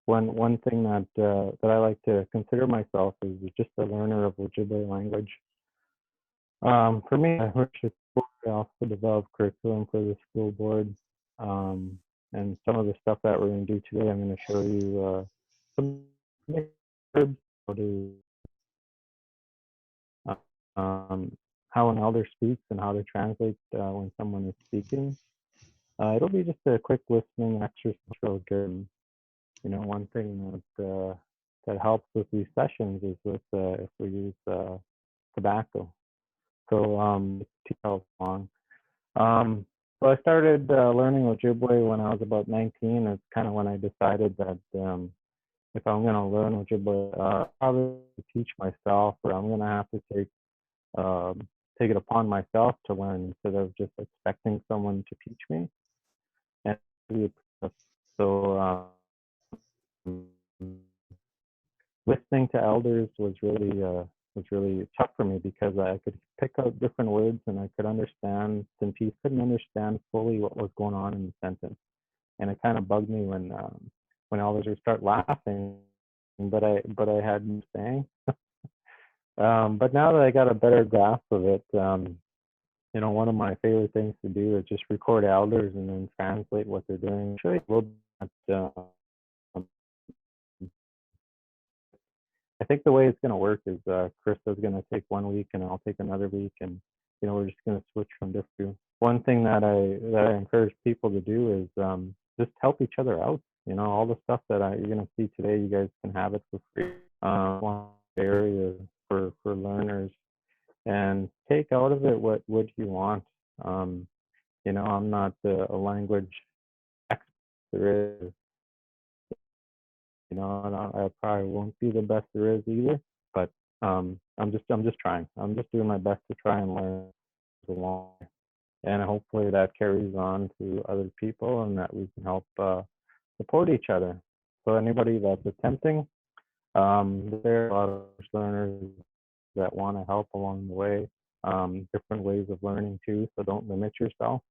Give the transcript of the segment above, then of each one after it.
one thing that I like to consider myself is just a learner of Ojibwe language. For me, I wish I also develop curriculum for the school board. And some of the stuff that we're going to do today, I'm going to show you some preverbs, how to how an elder speaks and how to translate when someone is speaking. It'll be just a quick listening exercise. Real good. One thing that helps with these sessions is with if we use tobacco. So it's 2 hours long. So I started learning Ojibwe when I was about 19. It's kind of when I decided that if I'm going to learn Ojibwe, I'll probably teach myself, or I'm going to have to take it upon myself to learn instead of just expecting someone to teach me. And so listening to elders was really tough for me because I could pick out different words and I could understand, and he couldn't understand fully what was going on in the sentence, and it kind of bugged me when elders would start laughing, but I had no saying. But now that I got a better grasp of it, one of my favorite things to do is just record elders and then translate what they're doing. Show you a little bit. I think the way it's going to work is Krista's going to take 1 week and I'll take another week, and we're just going to switch from different. One thing that I encourage people to do is just help each other out. All the stuff that you're going to see today, you guys can have it for free. One area for learners, and take out of it what you want. I'm not a language expert. There is. I probably won't be the best there is either, but I'm just trying. I'm just doing my best to try and learn along, and hopefully that carries on to other people, and that we can help support each other. So anybody that's attempting, there are a lot of learners that want to help along the way. Different ways of learning too, so don't limit yourself.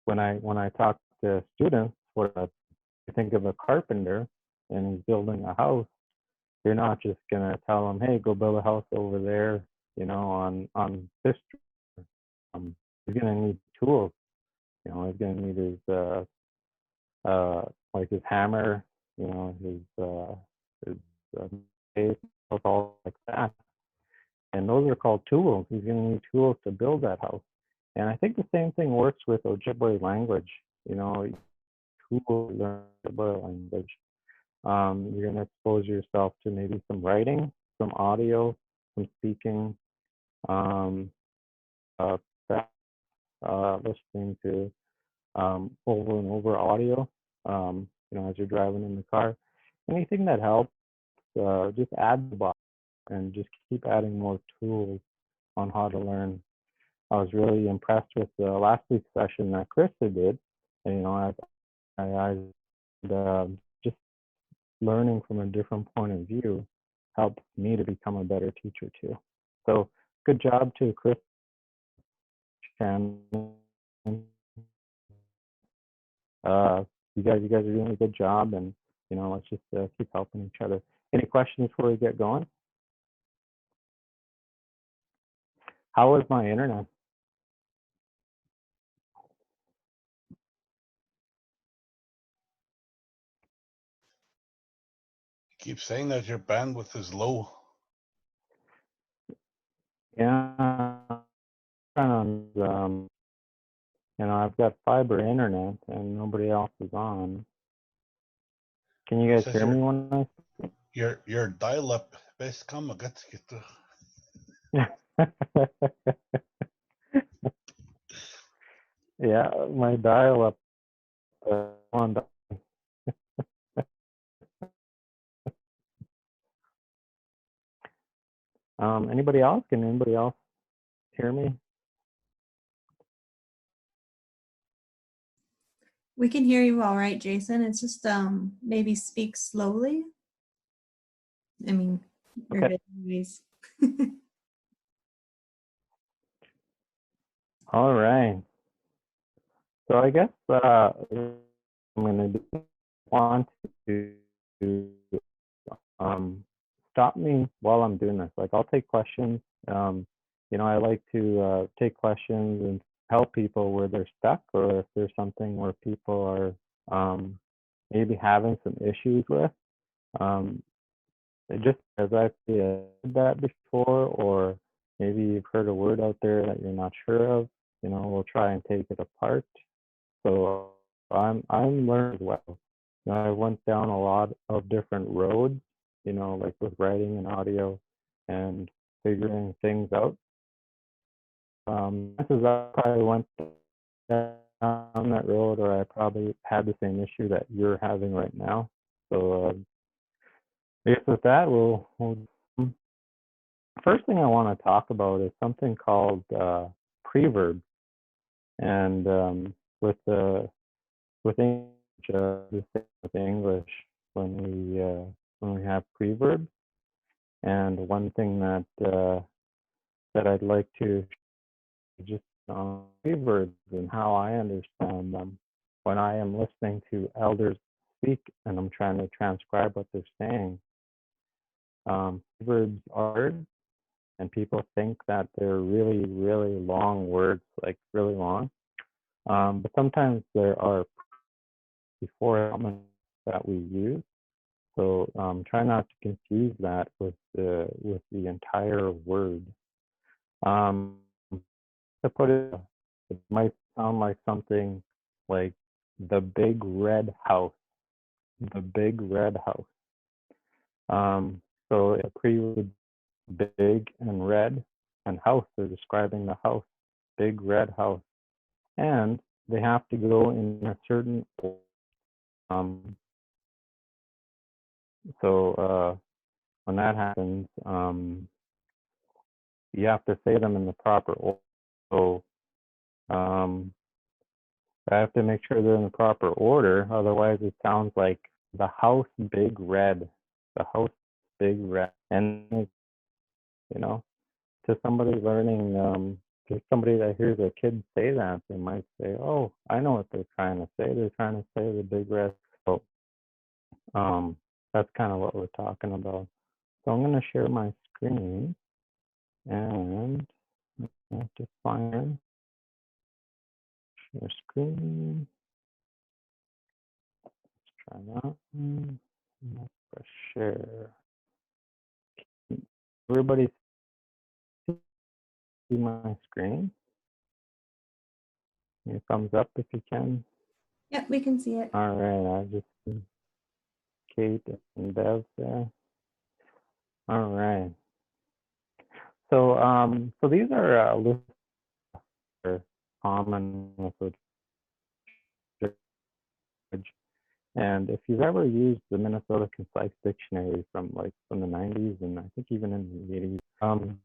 When I talk to students, what I think of a carpenter and he's building a house, you're not just gonna tell them, hey, go build a house over there, on this street. He's gonna need tools. He's gonna need like his hammer, his tape, all like that. And those are called tools. He's gonna need tools to build that house. And I think the same thing works with Ojibwe language. Tools to learn Ojibwe language. You're going to expose yourself to maybe some writing, some audio, some speaking, listening to over and over audio, as you're driving in the car. Anything that helps, just add the box and just keep adding more tools on how to learn. I was really impressed with last week's session that Krista did. And, just learning from a different point of view helps me to become a better teacher too. So good job to Chris and you guys are doing a good job, and let's just keep helping each other. Any questions before we get going? How is my internet? Keep saying that your bandwidth is low. Yeah, I've got fiber internet and nobody else is on. Can you guys hear me when I? Your dial-up best come against you. Yeah, my dial-up on. Anybody else? Can anybody else hear me? We can hear you all right, Jason. It's just maybe speak slowly. I mean, you're Okay. good anyways. All right. So I guess I'm going to want to to stop me while I'm doing this. Like I'll take questions. I like to take questions and help people where they're stuck, or if there's something where people are maybe having some issues with. Just as I've said that before, or maybe you've heard a word out there that you're not sure of, we'll try and take it apart. So I'm learning as well. I went down a lot of different roads, like with writing and audio and figuring things out. Chances I probably went down that road, or I probably had the same issue that you're having right now. So I guess with that, we'll first thing I want to talk about is something called preverbs, and with English, the same with English when we have preverbs. And one thing that I'd like to just on preverbs and how I understand them when I am listening to elders speak and I'm trying to transcribe what they're saying. Preverbs are hard, and people think that they're really, really long words, like really long. But sometimes there are before elements that we use. So try not to confuse that with the entire word. To put it might sound like something like the big red house, the big red house. So a pre would big and red, and house, they're describing the house, big red house. And they have to go in a certain order. So when that happens, you have to say them in the proper order. So I have to make sure they're in the proper order. Otherwise, it sounds like the house big red, the house big red. And, to somebody learning, to somebody that hears a kid say that, they might say, oh, I know what they're trying to say. They're trying to say the big red. So that's kind of what we're talking about. So I'm going to share my screen, and I have to find share screen. Let's try that one. Let's press share. Everybody see my screen? Give me a thumbs up if you can. Yep, we can see it. All right, I just see Kate and Bev there. All right. So these are lists of common with and if you've ever used the Minnesota Concise Dictionary from the 90s, and I think even in the 80s,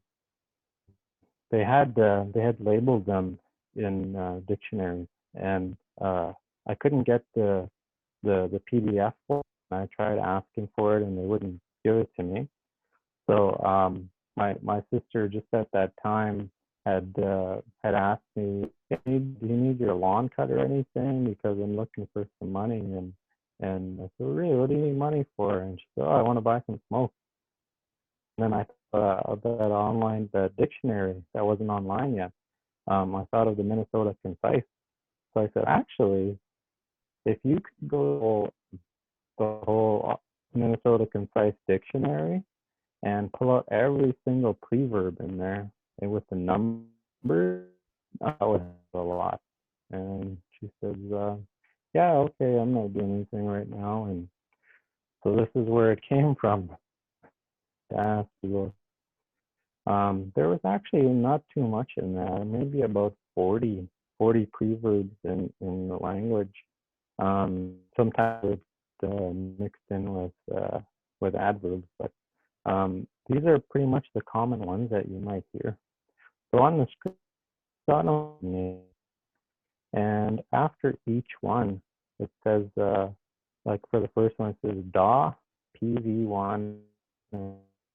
they had labeled them in dictionaries, and I couldn't get the PDF for it. I tried asking for it, and they wouldn't give it to me. So my sister just at that time had asked me, do you need your lawn cut or anything? Because I'm looking for some money. And I said, really, what do you need money for? And she said, oh, I want to buy some smoke. And then I thought of the dictionary that wasn't online yet. I thought of the Minnesota Concise. So I said, actually, if you could go the whole Minnesota Concise Dictionary and pull out every single preverb in there and with the numbers, that would help a lot. And she says, yeah, okay, I'm not doing anything right now. And so this is where it came from. There was actually not too much in there, maybe about 40 preverbs in the language. Sometimes mixed in with adverbs, but these are pretty much the common ones that you might hear. So on the screen, and after each one, it says, like for the first one, it says da, PV1,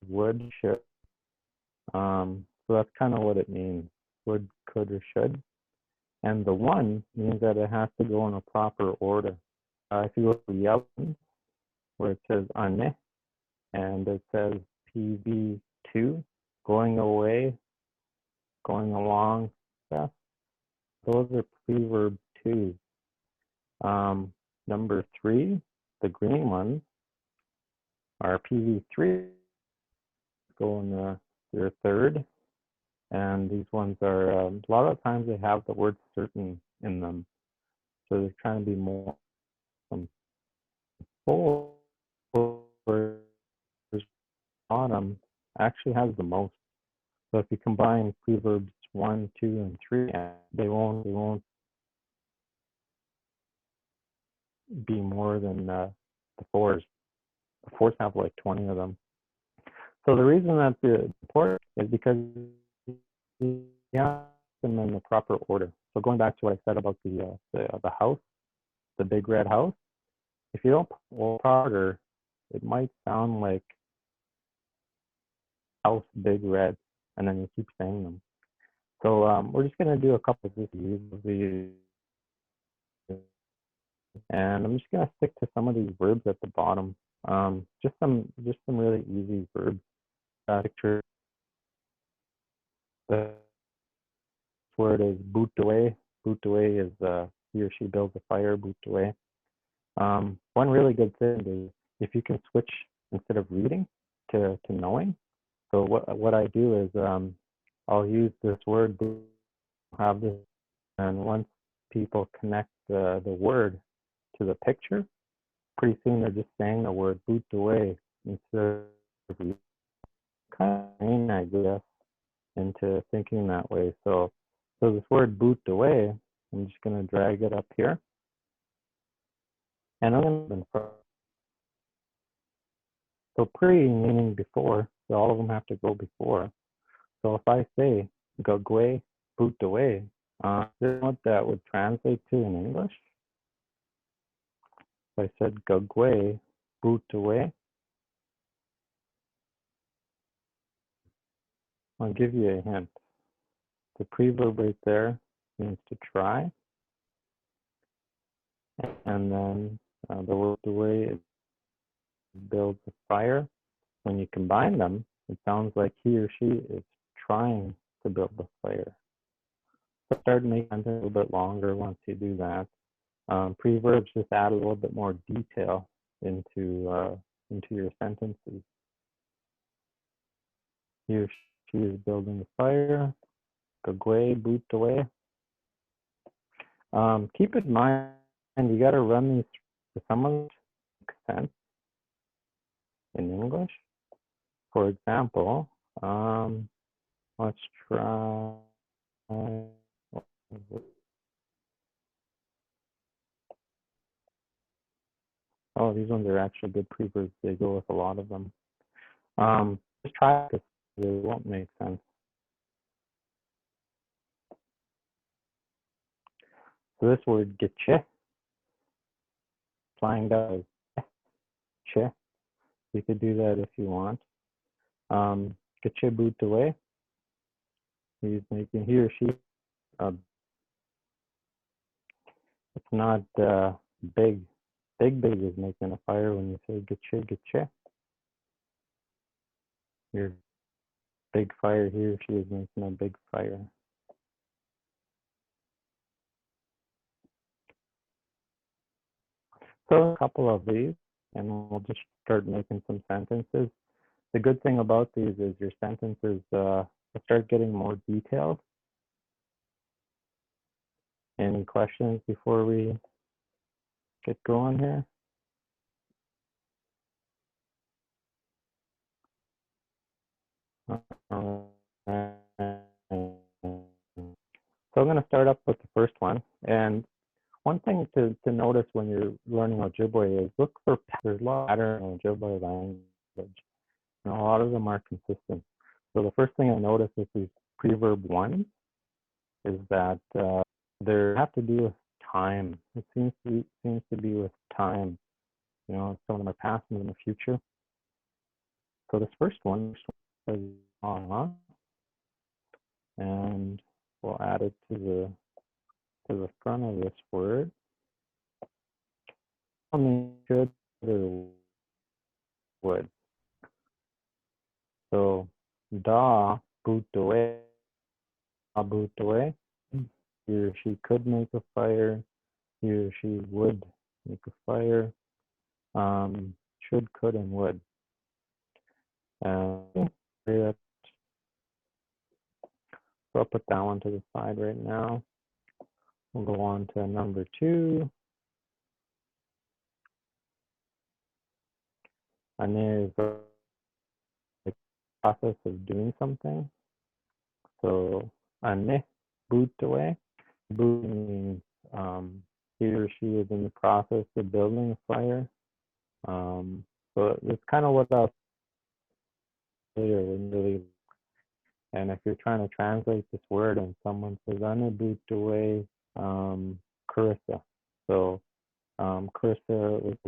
would, should. So that's kind of what it means, would, could, or should. And the one means that it has to go in a proper order. If you look at the yellow, where it says ane, and it says PV2, going away, going along. Yeah, those are preverb 2. Number 3, the green ones, are PV3, going their third. And these ones are, a lot of times they have the word certain in them. So they're trying to be more full. Bottom actually has the most. So if you combine preverbs 1, 2, and 3, they won't be more than the fours. The fours have like 20 of them. So the reason that's important is because you have them in the proper order. So going back to what I said about the house, the big red house, if you don't put order, it might sound like house big red, and then you keep saying them. So we're just going to do a couple of these, and I'm just going to stick to some of these verbs at the bottom. Just some really easy verbs. Picture the word is boot away. Boot away is he or she builds a fire. Boot away. One really good thing is if you can switch instead of reading to knowing. So what I do is I'll use this word, have this, and once people connect the word to the picture, pretty soon they're just saying the word boot away instead of kind of train, I guess, into thinking that way. So this word boot away, I'm just going to drag it up here, and I'm going to so pre meaning before, so all of them have to go before. So if I say gagwe, boot away, you know what that would translate to in English? If I said gagwe, boot away, I'll give you a hint. The preverb right there means to try, and then the word away builds a fire. When you combine them, it sounds like he or she is trying to build the fire. So start making it a little bit longer once you do that. Preverbs just add a little bit more detail into your sentences. He or she is building the fire. Gagwe, boot away. Keep in mind, you got to run these to some of them make sense in English. For example, let's try. Oh, these ones are actually good preverbs. They go with a lot of them. Just try it. It won't make sense. So this word getche, flying down che. You could do that if you want. Getche boot away. He's making he or she. It's not big. Big is making a fire when you say getche. Your big fire, he or she is making a big fire. So a couple of these, and we'll just start making some sentences. The good thing about these is your sentences start getting more detailed. Any questions before we get going here? So I'm going to start up with the first one. And one thing to notice when you're learning Ojibwe is look for there's a lot of patterns in Ojibwe language. And a lot of them are consistent. So the first thing I notice with these preverb ones is that they have to do with time. It seems to be with time. You know, some of them are past and in the future. So this first one is and we'll add it to the front of this word. Should would. So da boot away, boot away. He or she could make a fire. He or she would make a fire. Should, could, and would. So I'll put that one to the side right now. We'll go on to number 2. And there's the process of doing something. So ane, boot away. Boot means he or she is in the process of building a fire. So it's kind of what I was earlier when really. And if you're trying to translate this word and someone says ane boot away Carissa. So Carissa is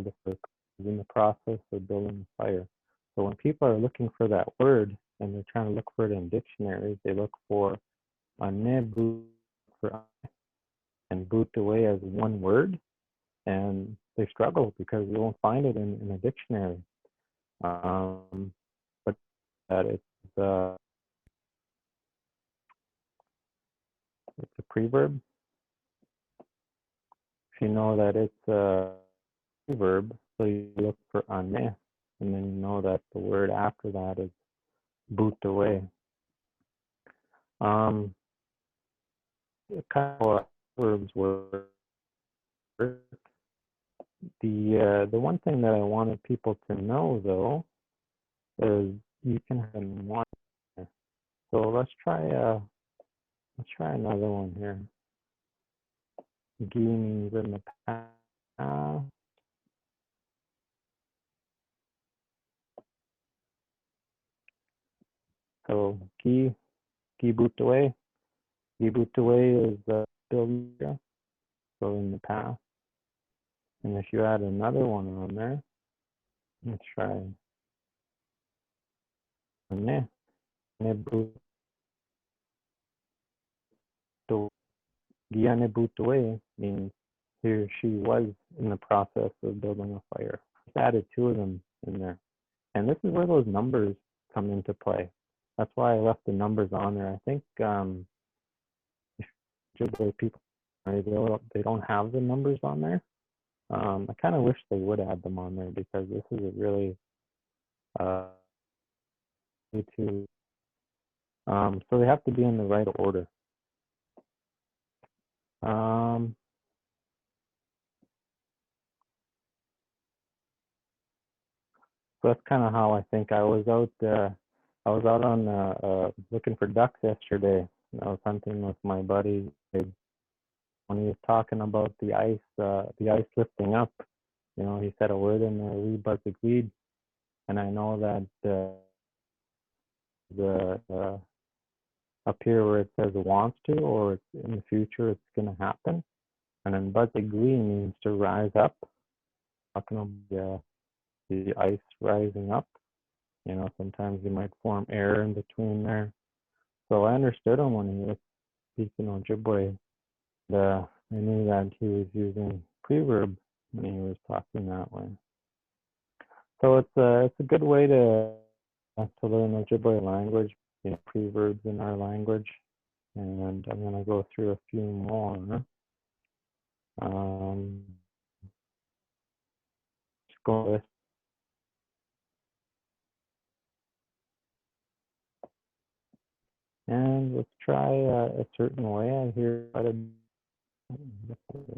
in the process of building a fire. So when people are looking for that word and they're trying to look for it in dictionaries, they look for ane boot and boot away as one word, and they struggle because they won't find it in a dictionary. But that it's a preverb. If you know that it's a preverb, so you look for ane, and then you know that the word after that is boot away. Kind of what verbs were. The one thing that I wanted people to know though is you can have one. So let's try another one here. Gi means in the past. So gi boot away. Gi boot away is building. So in the past. And if you add another one on there, let's try ne. Ne boot away. Gi boot away means he or she was in the process of building a fire. Just added 2 of them in there. And this is where those numbers come into play. That's why I left the numbers on there. I think people they don't have the numbers on there. I kind of wish they would add them on there because this is a really so they have to be in the right order. So that's kind of how I think I was out. I was out on looking for ducks yesterday. I was hunting with my buddy when he was talking about the ice lifting up. You know, he said a word in there, we buzz agreed, and I know that the up here where it says wants to, or it's in the future it's going to happen, and then buzz agree means to rise up. Talking about the ice rising up. You know, sometimes you might form air in between there. So I understood him when he was speaking Ojibwe. I knew that he was using preverb when he was talking that way. So it's a good way to learn Ojibwe language, you know, preverbs in our language. And I'm going to go through a few more. Just go with and let's try a certain way. I hear get that out of the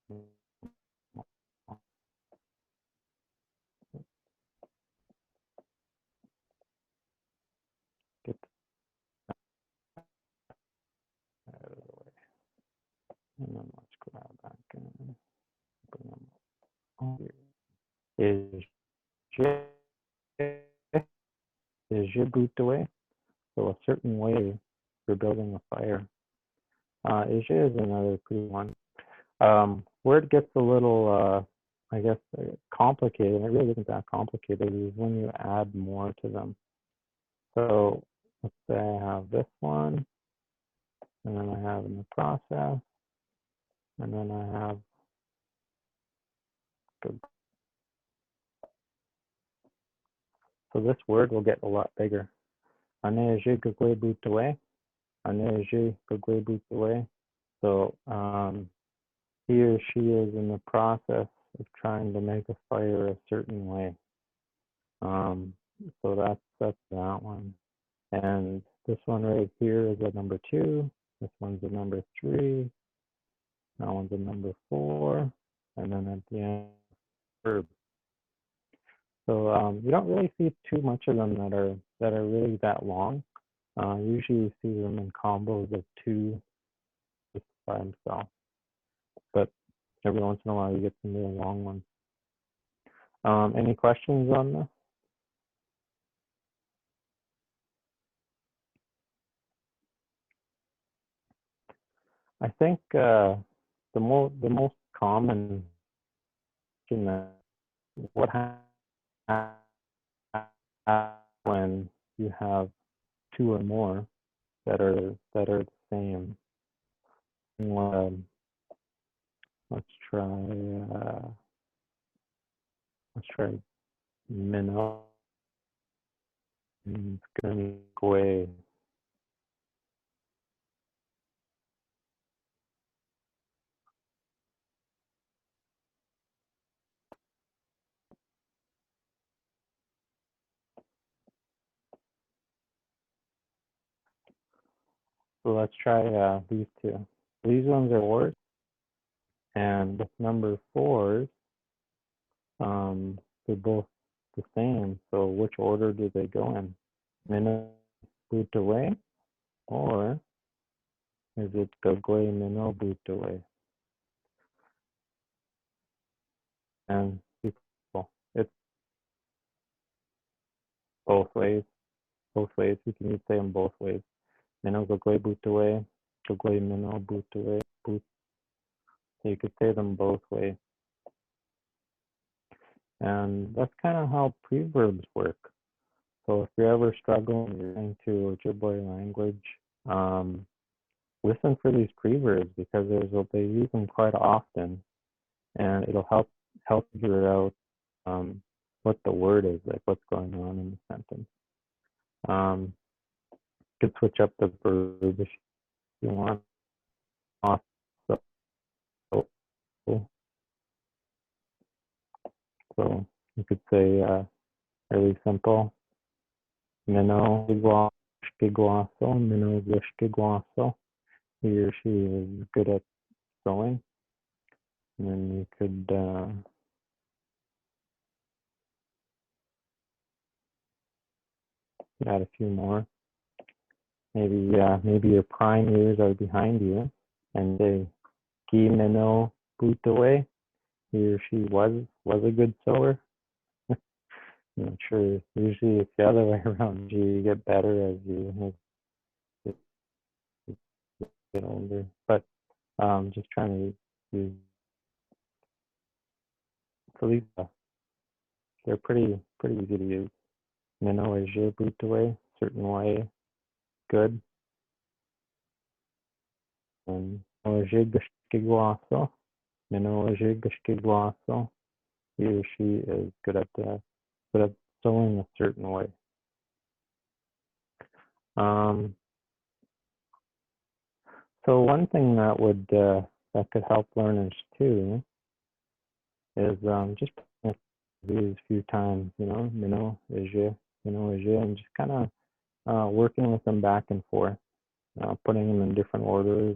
way. And then let's grab back and bring them up here. Is je boot away? So a certain way for building a fire. Is another pretty one. Where it gets a little, I guess, complicated, it really isn't that complicated, is when you add more to them. So let's say I have this one, and then I have in the process, and then I have So this word will get a lot bigger. Aneje gugwe butaway. Aneje gugwe butaway. So he or she is in the process of trying to make a fire a certain way. So that's that one. And this one right here is a number 2. This one's a number 3. That one's a number 4. And then at the end, verb. So you don't really see too much of them that are really that long. Usually you see them in combos of 2 just by themselves. But every once in a while you get some really long ones. Any questions on this? I think the most common thing that what happens when you have 2 or more that are the same. Let's try minnow and gui. So let's try these 2. These ones are words, and with number 4s, they're both the same. So which order do they go in? Minnow boot away, or is it gagwe minnow boot away? And it's both ways. Both ways. You can say them both ways. Minnow gagwe boot away, gagwe minnow boot away, boot. So you could say them both ways. And that's kind of how preverbs work. So if you're ever struggling learning to Ojibwe language, listen for these preverbs because they use them quite often, and it'll help figure out what the word is, like what's going on in the sentence. You could switch up the verb if you want. So you could say really simple. Minnow guaso, minnow guaso. He or she is good at sewing. And then you could add a few more. Maybe your prime years are behind you, and they ki minnow boot away. He or she was a good sewer. I'm not sure. Usually it's the other way around. You get better as you get older. But just trying to use. So these they're pretty easy to use. Minnow is je boot away, certain way, good. And je gashkiguaso. Minnow je gashkiguaso. He or she is good at sewing a certain way. So one thing that could help learners too is just these a few times, minnow is je, and just kind of working with them back and forth, putting them in different orders.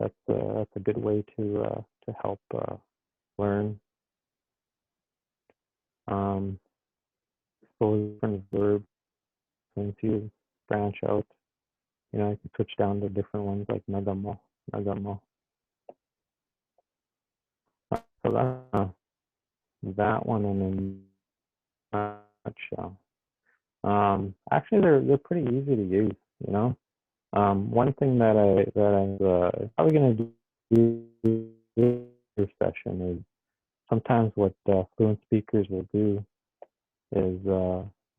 That's a good way to help learn. So different verbs, once you branch out, you can switch down to different ones like nagamo. So that's that one in a nutshell. Actually, they're pretty easy to use. One thing that I'm probably going to do this session is sometimes what fluent speakers will do is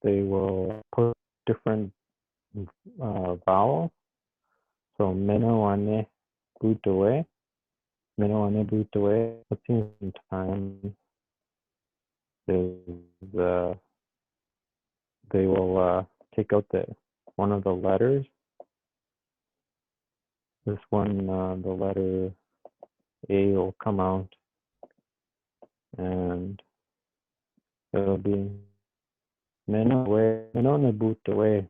they will put different vowels. So minnow ane boot away. Minnow ane boot away. What seems sometimes is they will take out one of the letters. This one, the letter A will come out, and it'll be Meno ne boot away.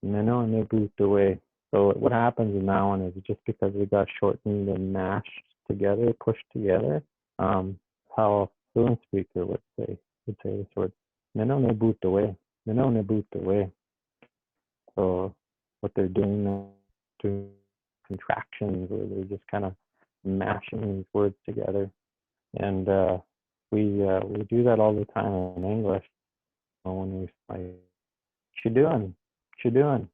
Meno ne boot away. So what happens in that one is just because we got shortened and mashed together, pushed together, how a fluent speaker would say this word. Meno ne boot away. Meno ne boot away. So what they're doing now to contractions, where they're just kind of mashing these words together, and we do that all the time in English. When we say, "You doing? You doing?"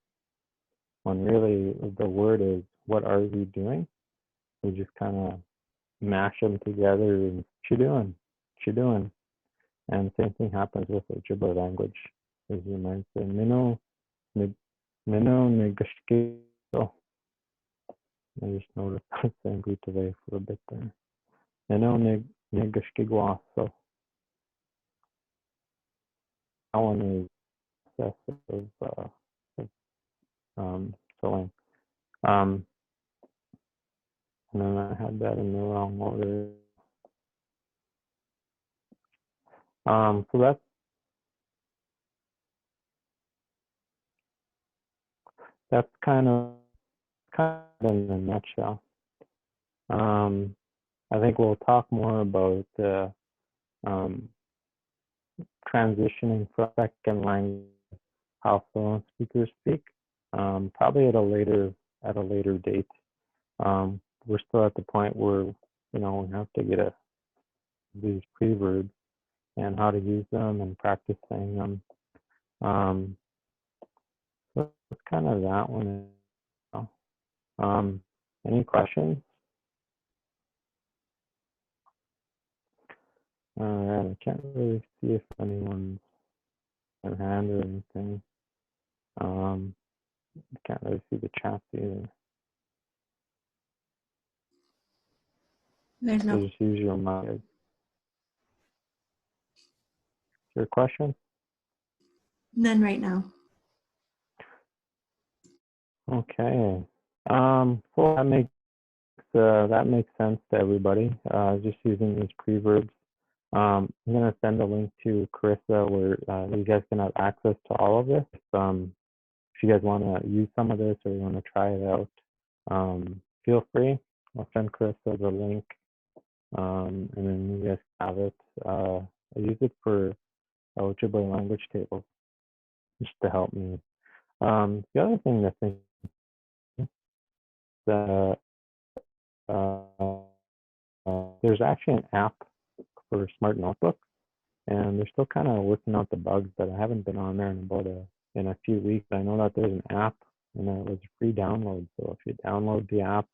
When really the word is, "What are you doing?" We just kind of mash them together and "You doing? You doing?" And same thing happens with Ojibwe language, as you might say, "Mino negashke." I just noticed I was saying good today for a bit there. Mino negashke. So that one is excessive sewing. And then I had that in the wrong order. So that's kind of in a nutshell. I think we'll talk more about transitioning from second language, how fluent speakers speak, probably at a later date. We're still at the point where we have to get these preverbs and how to use them and practice saying them. So it's kind of that one. Any questions? All right, I can't really see if anyone's their hand or anything. I can't really see the chat either. There's So no, just use your mic. Is there a question? none right now. Okay. So that makes sense to everybody. Just using these preverbs. I'm gonna send a link to Carissa where you guys can have access to all of this. If you guys want to use some of this or you want to try it out, feel free. I'll send Carissa the link, and then you guys have it. I use it for Ojibwe language tables just to help me. The other thing I think that there's actually an app for Smart Notebook, and they're still kind of working out the bugs, but I haven't been on there in a few weeks. I know that there's an app, and it was a free download. So if you download the app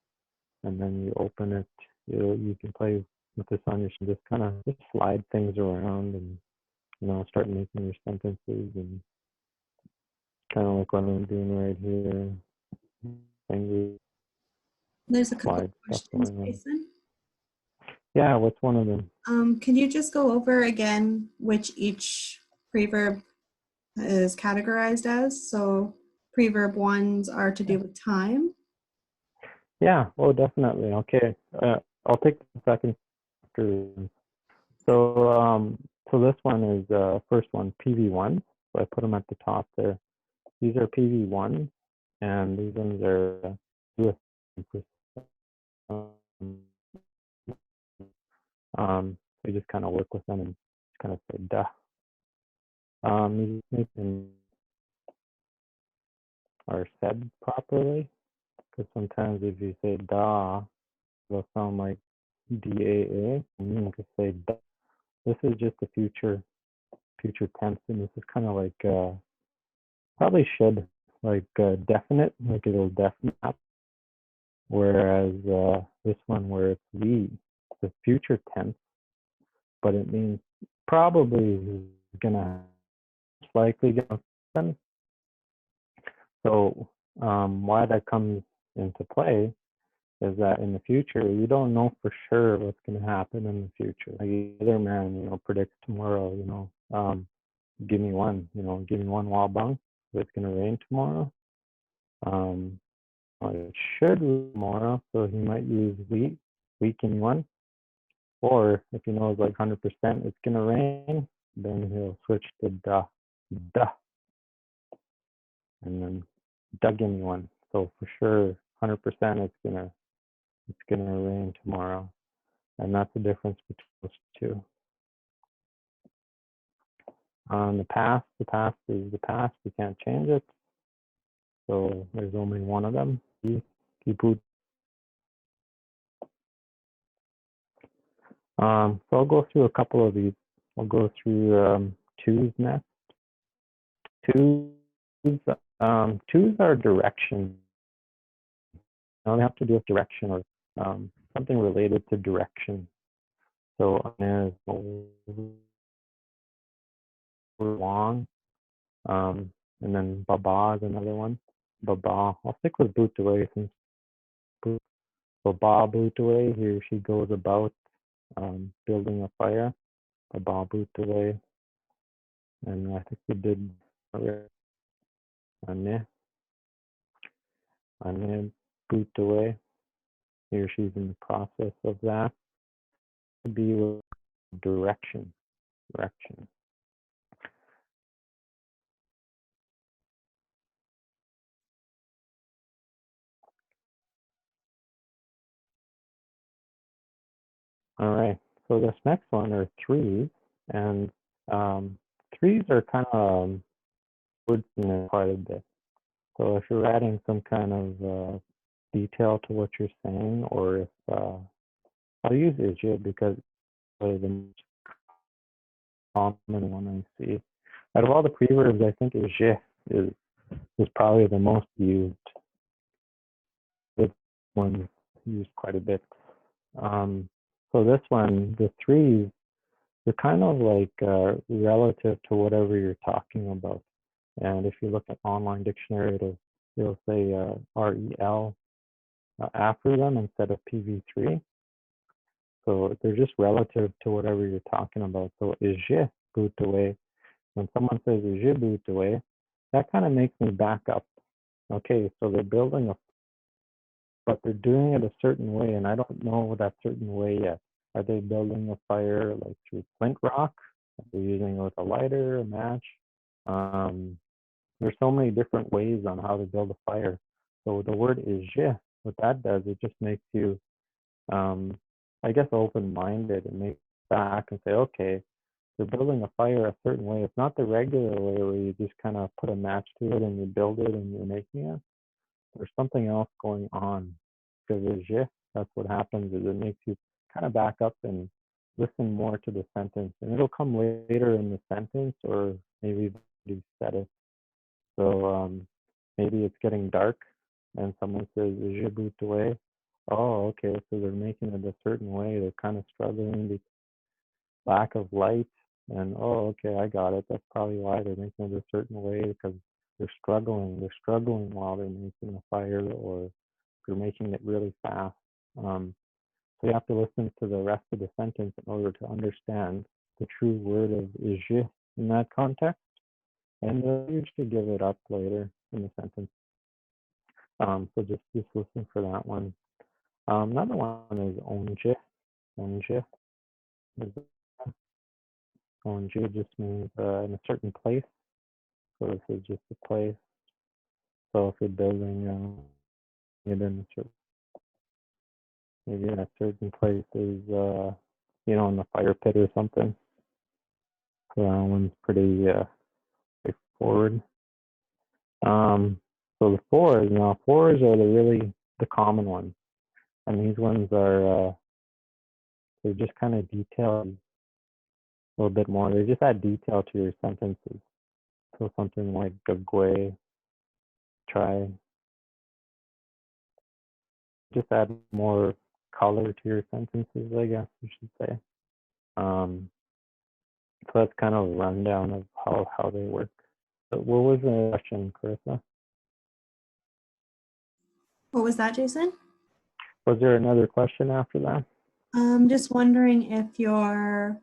and then you open it, you can play with this on your, just kind of just slide things around and start making your sentences, and kind of like what I'm doing right here. Fingers, There's a couple slide of stuff questions, around. Jason. Yeah, what's one of them? Can you just go over again which each preverb is categorized as? So preverb ones are to do with time. Yeah, oh, definitely. Okay, I'll take the second. So this one is first one, PV1. So I put them at the top there. These are PV1, and these ones are with we just kind of work with them and kind of say duh. These make them are said properly, because sometimes if you say da, it'll sound like daa, and you can say duh. This is just a future tense, and this is kind of like probably should like definite, like it'll definite. Whereas this one where it's we, the future tense, but it means probably gonna likely gonna happen. So why that comes into play is that in the future, you don't know for sure what's going to happen in the future. Like the other man, predicts tomorrow, give me one, give me one wabang. It's going to rain tomorrow. Well, it should rain tomorrow, so he might use week in one. Or if he knows like 100% it's going to rain, then he'll switch to duh, and then duh, give me one. So for sure, 100% it's gonna rain tomorrow, and that's the difference between those two. The past is the past. You can't change it. So there's only one of them. So I'll go through a couple of these. I'll go through twos next. Twos are direction. They have to do with direction or something related to direction. So there's long, and then baba is another one. Baba. I'll stick with boot away since baba boot away. He or she goes about building a fire. Baba boot away, and I think we did ane boot away. He or she's in the process of that. To be with direction. All right, so this next one are threes, and threes are kind of wordsmith quite a bit. So if you're adding some kind of detail to what you're saying, or if I'll use ijit because it's the most common one I see. Out of all the preverbs, I think ijit is probably the most used. This one's used quite a bit. So this one, the threes, they're kind of like relative to whatever you're talking about. And if you look at online dictionary, it'll say REL after them instead of PV3. So they're just relative to whatever you're talking about. So ije boot away. When someone says ije boot away, that kind of makes me back up. Okay, so they're building but they're doing it a certain way, and I don't know that certain way yet. Are they building a fire like through flint rock? Are they using it with a lighter, a match? There's so many different ways on how to build a fire. So the word ije, what that does, it just makes you, I guess, open-minded and make back and say, okay, they're building a fire a certain way. It's not the regular way where you just kind of put a match to it and you build it and you're making it. There's something else going on. Because ije, that's what happens, is it makes you kind of back up and listen more to the sentence. And it'll come later in the sentence, or maybe you said it. So maybe it's getting dark and someone says, ije boot away. Oh, okay, so they're making it a certain way. They're kind of struggling because lack of light. And oh, okay, I got it. That's probably why they're making it a certain way, because they're struggling. They're struggling while they're making a fire, or they're making it really fast. So you have to listen to the rest of the sentence in order to understand the true word of ije in that context. And they'll usually give it up later in the sentence. So just listen for that one. Another one is onje. Onje just means in a certain place. So this is just a place. So if you're building it in a certain, maybe in a certain place is in the fire pit or something. So that one's pretty straightforward. So the fours are the common ones, and these ones are they're just kind of detailed a little bit more. They just add detail to your sentences. So something like gagwe, try, just add more color to your sentences, I guess you should say. So that's kind of a rundown of how they work. But what was the question, Carissa? What was that, Jason? Was there another question after that? I'm just wondering if your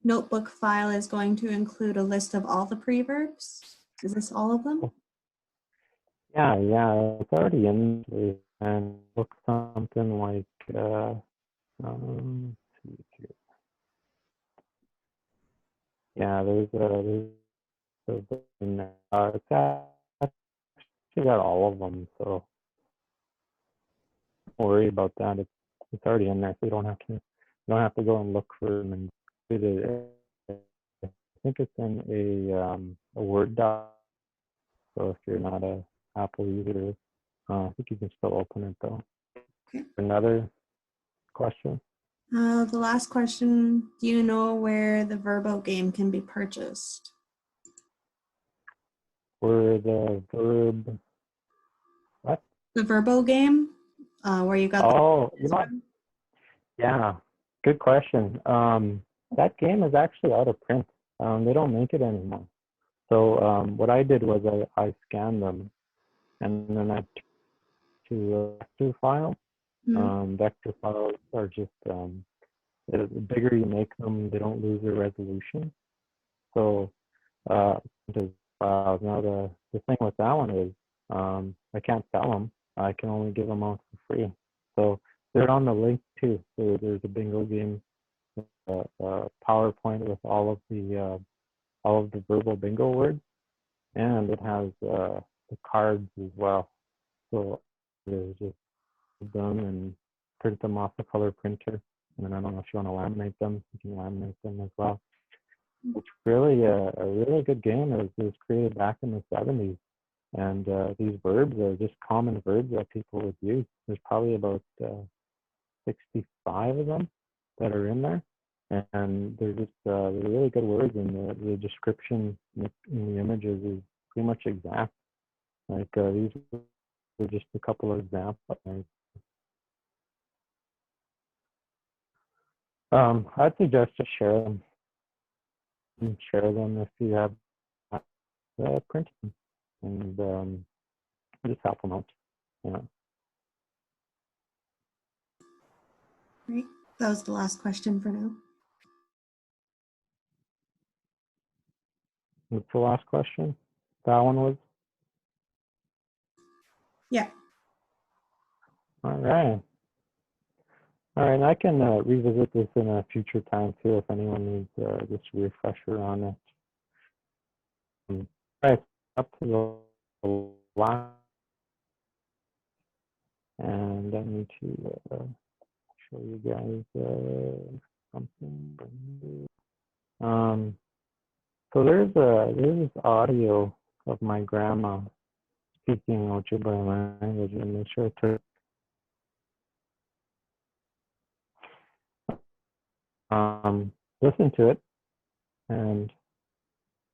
notebook file is going to include a list of all the preverbs. Is this all of them? Yeah, it's already in there, and looks something like let's see here. Yeah, there's a in there. It's actually got all of them, so don't worry about that. It's already in there, so you don't have to go and look for them and do it. I think it's in a Word doc. So if you're not a Apple user, I think you can still open it though. Okay. Another question? The last question, do you know where the Verbo game can be purchased? Where the verb, what? The Verbo game, where you got Oh, you know what? Yeah, good question. That game is actually out of print. They don't make it anymore. So what I did was I scanned them and then I took to a vector file. Vector files are just, the bigger you make them, they don't lose their resolution. So the files. Now the thing with that one is I can't sell them. I can only give them out for free. So they're on the link too. So there's a bingo game, PowerPoint with all of the verbal bingo words, and it has the cards as well. So there's just them and print them off the color printer. And then I don't know if you want to laminate them, you can laminate them as well. It's really a really good game. It was created back in the 70s. And these verbs are just common verbs that people would use. There's probably about 65 of them that are in there. And they're just they're really good words. And the description in the images is pretty much exact. Like these are just a couple of examples. I'd suggest to share them. And share them if you have print them. And just help them out. Yeah. Great. That was the last question for now. What's the last question? That one was? Yeah. All right. All right, and I can revisit this in a future time too if anyone needs just a refresher on it. All right, up to the last, and I need to show you guys something. So there's this audio of my grandma speaking Ojibwe language, and make sure to listen to it, and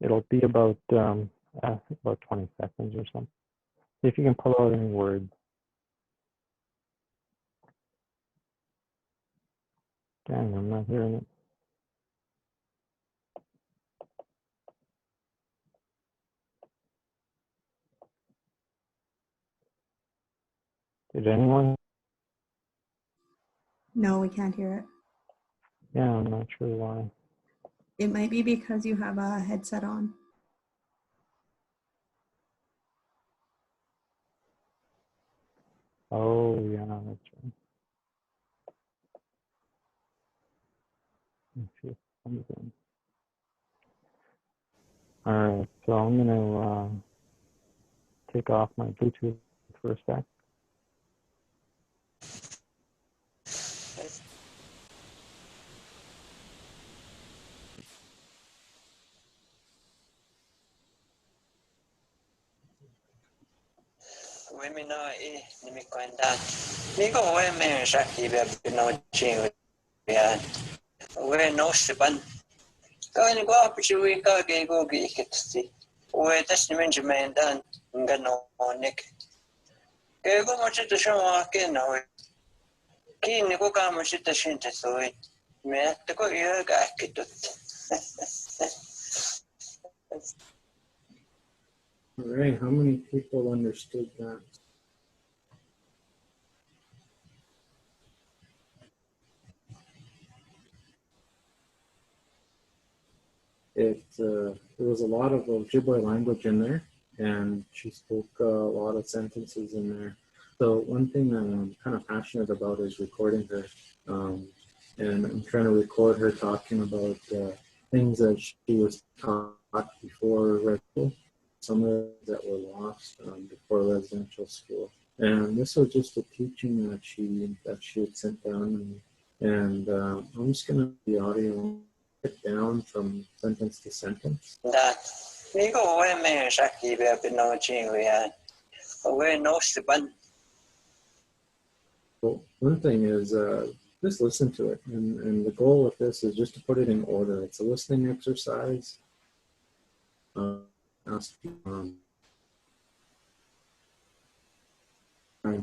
it'll be about I think about 20 seconds or something. See if you can pull out any words. Dang, I'm not hearing it. Did anyone? No, we can't hear it. Yeah, I'm not sure why. It might be because you have a headset on. Oh, yeah, that's right. Let's see if it comes in. All right, so I'm gonna take off my Bluetooth for a sec. Webinar nimekuandaa niko weme shaki vya binochi ya we no shiban kani kwa pichu ka ke go gi kitsi we testament mendan ngano nek ke go mo chita shwa ke na we ki ni ko ka mo chita shinte so me te ko ye ga kitut All right, how many people understood that? there was a lot of Ojibwe language in there, and she spoke a lot of sentences in there. So one thing that I'm kind of passionate about is recording her, and I'm trying to record her talking about things that she was taught before residential, some of it that were lost before residential school. And this was just a teaching that she had sent down, and I'm just gonna the audio it down from sentence to sentence. That we go away, man. Shaki be up in no chin. We had away no stiban. Well, one thing is just listen to it, and the goal with this is just to put it in order. It's a listening exercise. I'm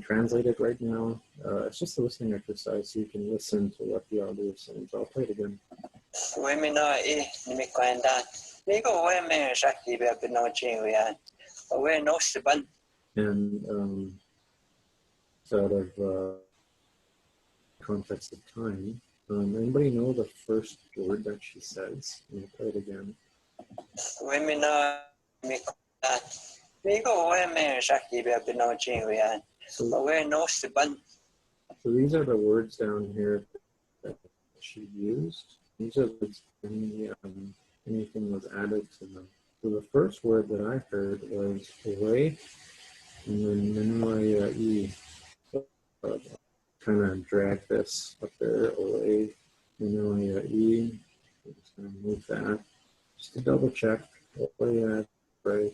translated right now. It's just a listening exercise, so you can listen to what the audio is saying. So I'll play it again. We may not me find that we go away, man. Shaki be up in no chin. We had away no stiban. And out of context of time, anybody know the first word that she says? Let me play it again. We may not me that we go away, man. Shaki be up in no chin. We had away no stiban. So these are the words down here that she used. These are the anything was added to them. So the first word that I heard was away, and then Minwai kind of drag this up there, away, Minwai. I'm just going to move that just to double check. Away, right.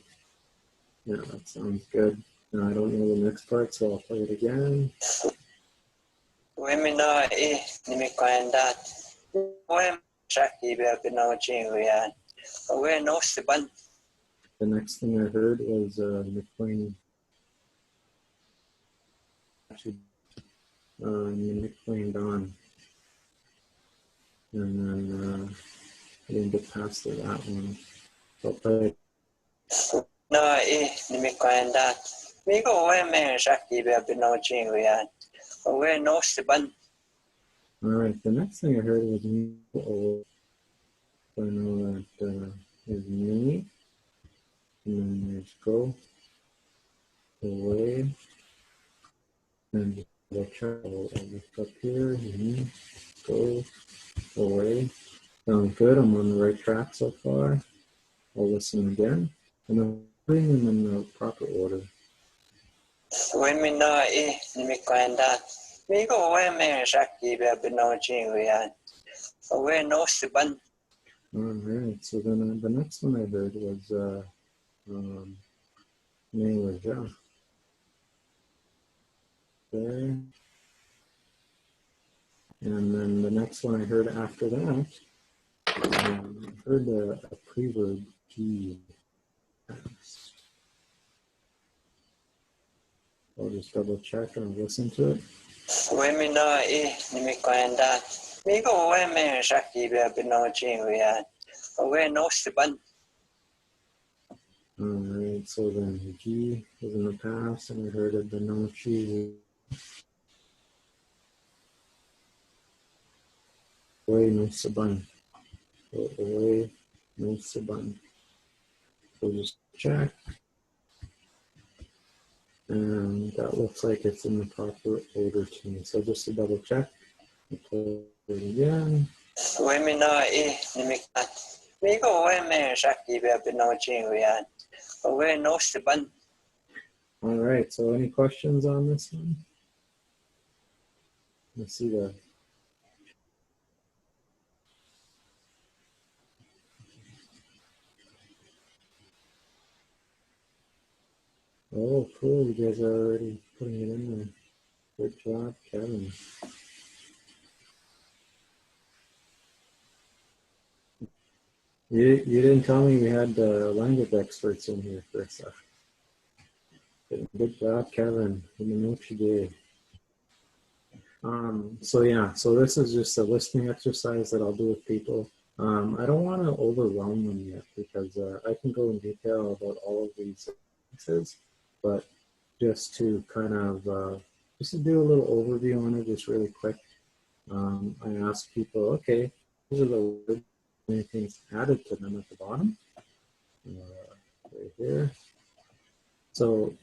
Yeah, that sounds good. Now I don't know the next part, so I'll play it again. We may not me find that we Shaki be up in no chin. We had away no stiban. The next thing I heard was McLean. Actually, McLean Don. And then I didn't get past to that one. So I'll play it. No, me find that we go away, man. Shaki be up in no chin. We had away no stiban. All right, the next thing I heard was so I know that is me. And then there's go, away, and the travel. I'll look up here, go, away. Sounds good. I'm on the right track so far. I'll listen again, and I'm putting them in the proper order. We may not me find that we go away, man. Shaki be up in no chin. We had away no stiban. All right. So then the next one I heard was Newaja. There. And then the next one I heard after that, I heard a preverb G. I'll just double check and listen to it. We may not me find that we go away, man. Shaki be up in no chin. We had away no stiban. All right. So then G was in the past, and I heard of the no chi. Away no saban. So away no saban. So just check. And that looks like it's in the proper order to me. So just to double check, I'll play it again. We may not me we go away, man. Shaki be up in no chin. We had away no stiban. All right, so any questions on this one? Let's see the. Oh, cool, you guys are already putting it in there. Good job, Kevin. You didn't tell me we had language experts in here for a second. Good job, Kevin. Let me know what you did. So yeah, so this is just a listening exercise that I'll do with people. I don't want to overwhelm them yet because I can go in detail about all of these sentences, but just to kind of just to do a little overview on it, just really quick. I ask people, okay, these are the words anything's added to them at the bottom. Right here. So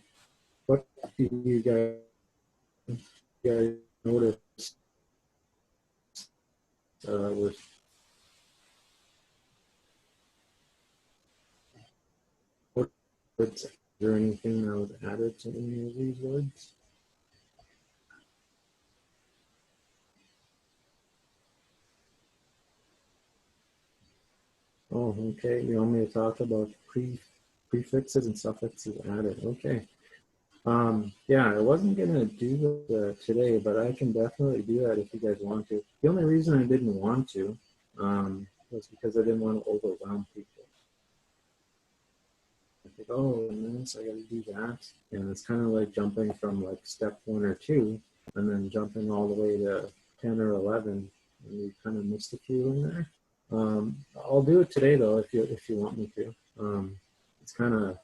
what do you guys notice with words? Is there anything that was added to any of these words? Oh, okay. You want me to talk about prefixes and suffixes added? Okay. Yeah, I wasn't gonna do that today, but I can definitely do that if you guys want to. The only reason I didn't want to was because I didn't want to overwhelm people. I think, oh, and this, I gotta do that. And it's kind of like jumping from like step 1 or 2 and then jumping all the way to 10 or 11. And you kind of missed a few in there. I'll do it today though, if you want me to. It's kind of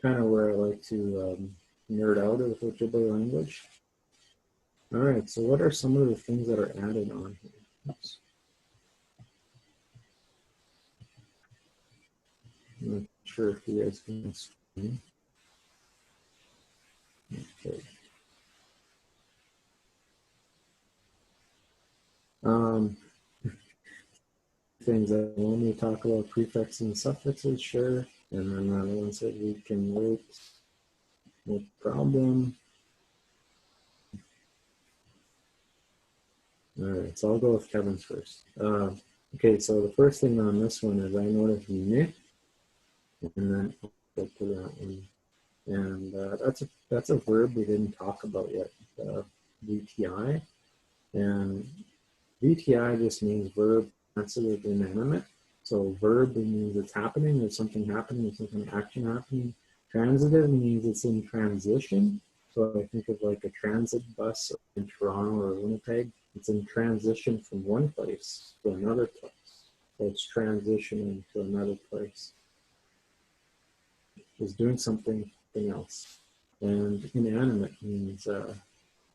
where I like to nerd out with Ojibwe language. All right, so what are some of the things that are added on here? Oops. I'm not sure if you guys can see. Okay. Things that I want me to talk about, prefixes and suffixes, sure. And then another one said we can wait, no problem. All right, so I'll go with Kevin's first. Okay, so the first thing on this one is I noticed ne, and then I'll go to that one. And that's a verb we didn't talk about yet, VTI. And VTI just means verb transitive inanimate. So verb means it's happening, there's something happening, there's some kind of action happening. Transitive means it's in transition. So I think of like a transit bus in Toronto or Winnipeg. It's in transition from one place to another place. So it's transitioning to another place. It's doing something else. And inanimate means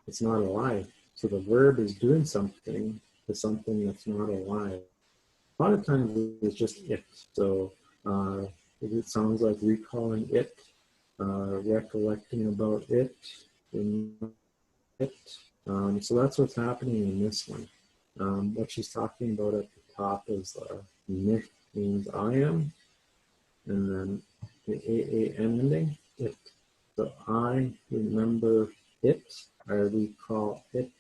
it's not alive. So the verb is doing something to something that's not alive. A lot of times it's just it. So it sounds like recalling it, recollecting about it, it. So that's what's happening in this one. What she's talking about at the top is ne means I am, and then the AAN ending, it. So I remember it, I recall it,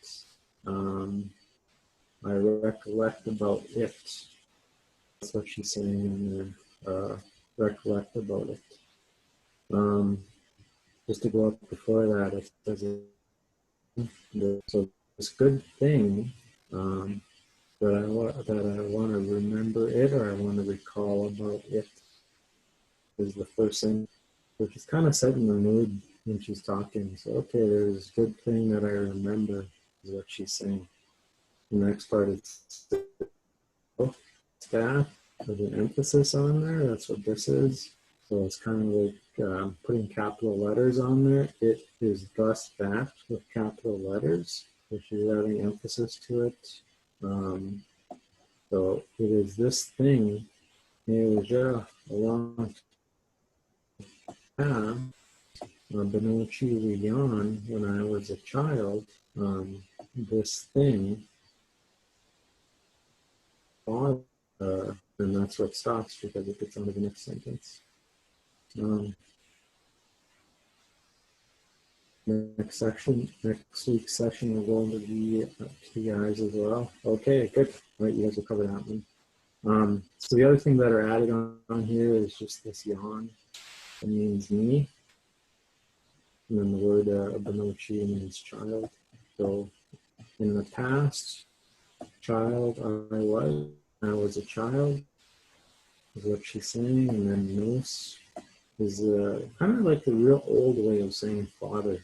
I recollect about it. That's what she's saying in there, recollect about it. Just to go up before that, it says, so this good thing that I want to remember it, or I want to recall about it, is the first thing. So she's kind of setting the mood when she's talking. So, okay, there's a good thing that I remember, is what she's saying. The next part is staff with an emphasis on there. That's what this is. So it's kind of like putting capital letters on there. It is thus that with capital letters. So she's adding emphasis to it. So it is this thing. It was a long time. Benochi when I was a child, this thing, and that's what stops because it gets on to the next sentence. Next week's session, we'll go into the guys as well. Okay, good. All right, you guys will cover that one. So the other thing that are added on here is just this yawn. It means me. And then the word Benochi means child. So in the past, child I was a child, is what she's saying. And then nos is kind of like the real old way of saying father.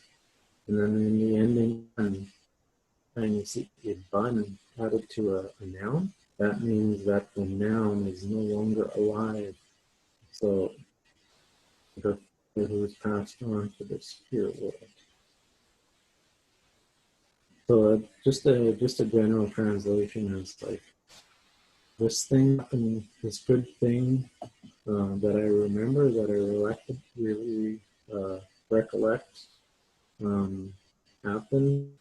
And then in the ending, and you see a bun added to a noun. That means that the noun is no longer alive. So the who is passed on to the spirit world. So just a general translation is like this thing happened, this good thing that I remember, that I recollect happened.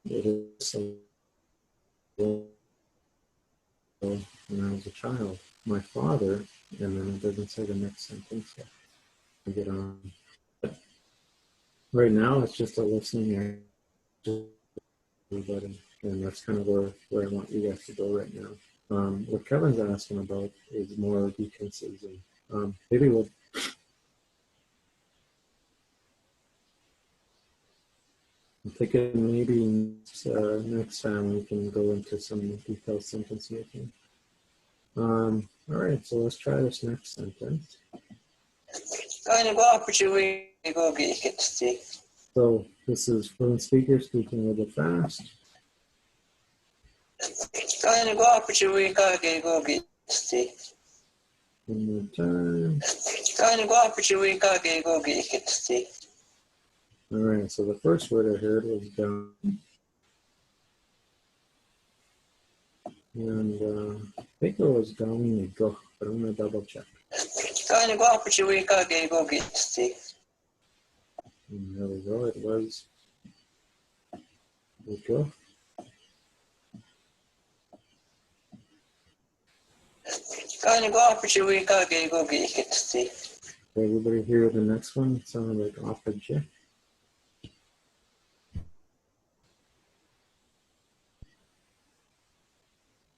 It is when I was a child. My father, and then it doesn't say the next sentence yet. I get on. But right now, it's just a listening everybody, and that's kind of where I want you guys to go right now. What Kevin's asking about is more differences, and maybe we'll. I'm thinking maybe next time we can go into some detailed sentence making. All right, so let's try this next sentence. So this is fluent speaker speaking a little bit fast. One more time. All right, so the first word I heard was down. And I think it was going to go, but I'm going to double check. And there we go, it was go. Everybody hear the next one? It sounded like off the jet.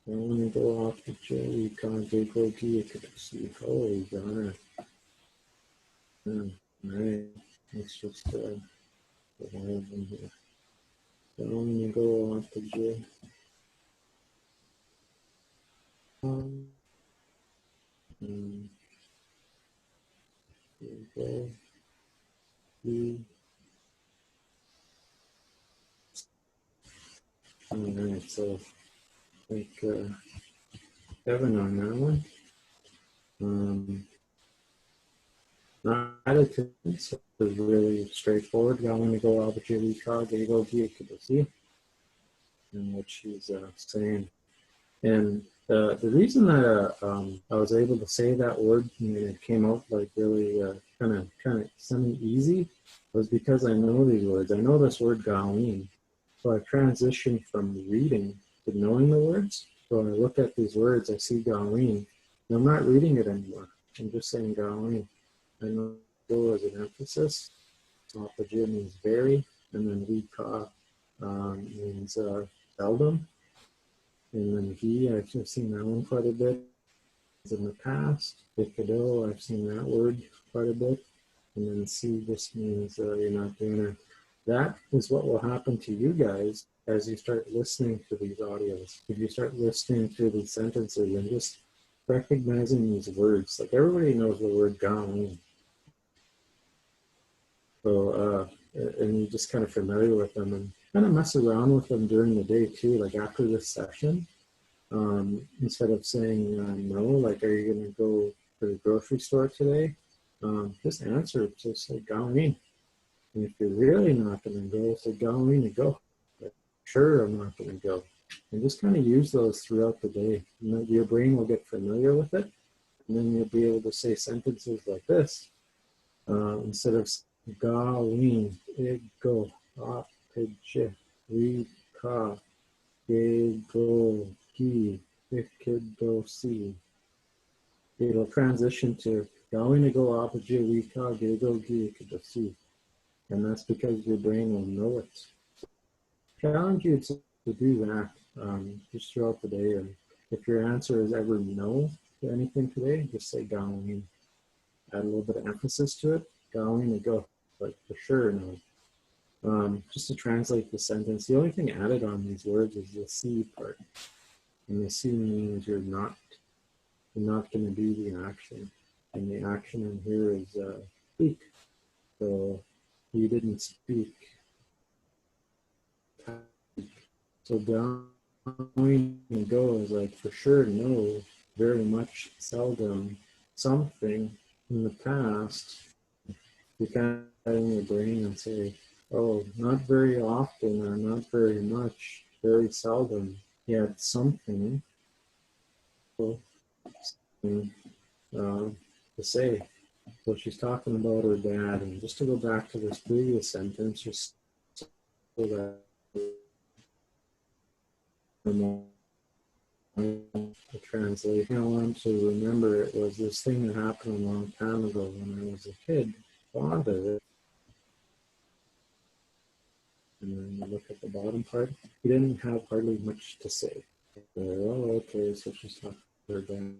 I want to go off the jet. We can't go see. Oh, got it. All right, let's just go ahead in here. So I'm going to go off the jet. Here we go. All right, so like Kevin on that one. Attitude is really straightforward. I'm going to go opportunity card, they go see, and what she's saying. And the reason that I was able to say that word and it came out like really kind of semi-easy was because I know these words. I know this word Gawin. So I transitioned from reading to knowing the words. So when I look at these words, I see Gawin. And I'm not reading it anymore. I'm just saying Gawin. I know go as an emphasis. Opposite means very, and then Wika means seldom. And then I've seen that one quite a bit in the past. Ikado, I've seen that word quite a bit. And then C just means you're not doing it. That is what will happen to you guys as you start listening to these audios. If you start listening to these sentences and just recognizing these words, like everybody knows the word Gawin. So, and you're just kind of familiar with them and kind of mess around with them during the day too, like after this session. Instead of saying no, like, are you going to go to the grocery store today? Just answer it, just say Gawin. And if you're really not going to go, say Gawin to go. Like, sure, I'm not going to go. And just kind of use those throughout the day. And your brain will get familiar with it. And then you'll be able to say sentences like this instead of Gawin, ego, apije, rika, ego, gi, ikido, si. It'll transition to Gawin, ego, apije, rika, ego, gi, ikido, si. And that's because your brain will know it. Challenge you to do that just throughout the day. And if your answer is ever no to anything today, just say Gawin. Add a little bit of emphasis to it. Gawin to go, like for sure no. Just to translate the sentence, the only thing added on these words is the C part. And the C means you're not going to do the action. And the action in here is speak. So you didn't speak. So Gawin to go is like for sure no, very much, seldom, something. In the past, you kind of in your brain and say, oh, not very often or not very much, very seldom, yet something to say. So she's talking about her dad, and just to go back to this previous sentence, just so that the translation I want to remember, it was this thing that happened a long time ago when I was a kid. Father, and then you look at the bottom part, he didn't have hardly much to say. Oh, okay, so she's talking to her dad.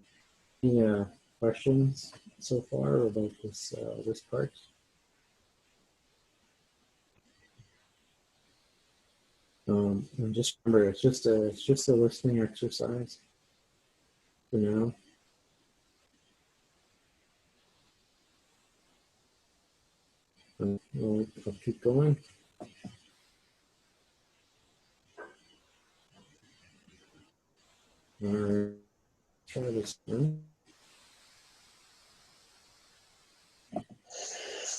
Any questions so far about this this part? And just remember, it's just a listening exercise for now. I'll keep going. All right, try this one.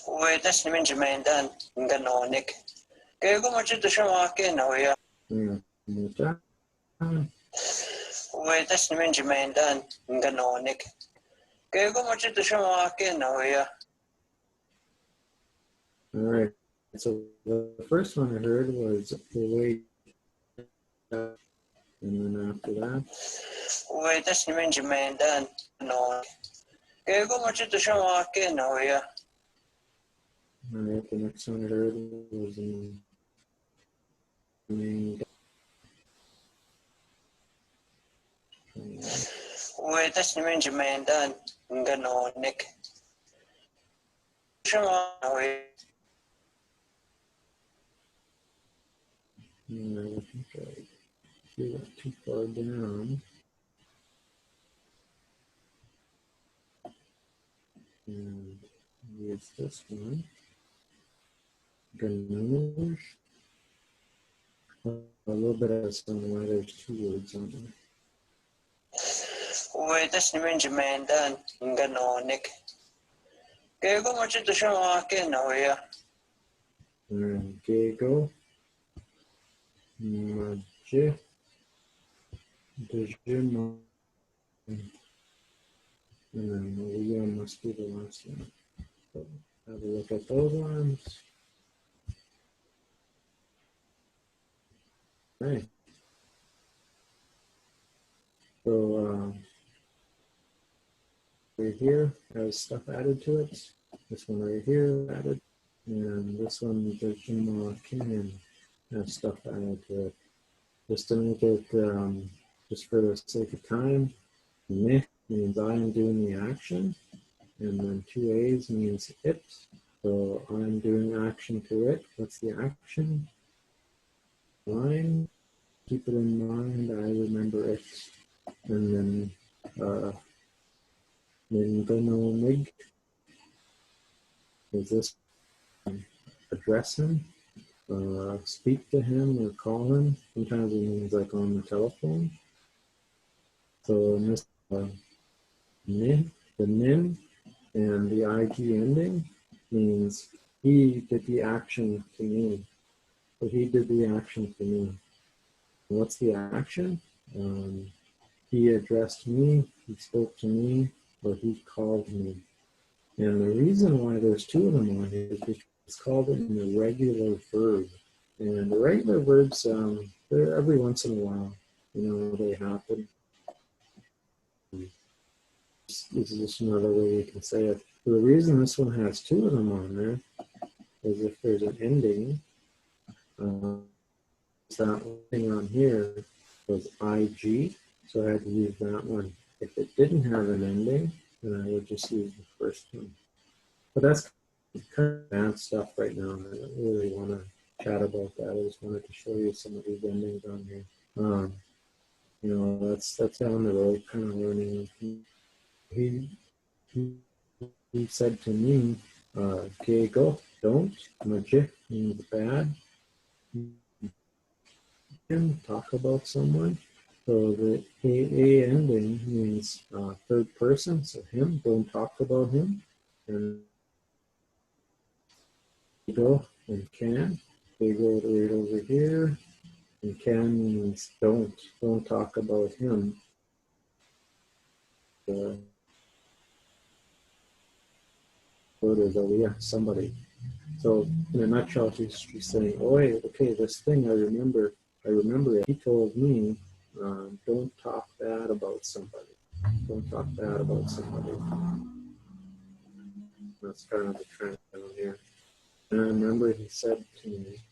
Wait, that's the Benjamin Dan, Ganonik. Go much to show again, oh yeah. Wait, that's the Benjamin Dan, Ganonik. Go much to show again, oh yeah. All right, so the first one I heard was the way, and then after that. Wait, that's the Benjamin Dan, no. Go much to show again, oh yeah. All right, the next one I heard was Wait, that's the Benjamin Dan, Ganonik. Show, oh yeah. I think I got too far down. And use this one. Ganoush. A little bit of some why there's two words on there. Wait, that's the Benjamin Dan, Ganonik. Go much to show again, oh yeah. And Gego. Maje. Dejima. And then Maria must be the last one. So have a look at those ones. Right. So right here has stuff added to it. This one right here added, and this one the Jima can have stuff added to it. Just to make it, just for the sake of time, meh means I am doing the action, and then 2 A's means it. So I'm doing action to it. What's the action? Line. Keep it in mind. I remember it. And then Mingono is this address him, speak to him or call him. Sometimes it means like on the telephone. So in this nin, the nin and the IG ending means he did the action to me. So he did the action to me. What's the action? He addressed me, he spoke to me, or he called me. And the reason why there's two of them on here is because it's called it in the regular verb. And the regular verbs, they're every once in a while, they happen. This is just another way you can say it. So the reason this one has two of them on there is if there's an ending, that thing on here was IG, so I had to use that one. If it didn't have an ending, then I would just use the first one. But that's kind of advanced stuff right now. I don't really want to chat about that. I just wanted to show you some of these endings on here. That's down the road, kind of learning. He said to me, "Okay, go, don't. Majik means bad. Talk about someone." So the AA ending means third person, so him, don't talk about him. And go and can, they go right over here. And can means don't talk about him. somebody. So in a nutshell, she's saying, "Oh, okay, this thing I remember it. He told me, don't talk bad about somebody. Don't talk bad about somebody." That's kind of the trend down here. And I remember he said to me,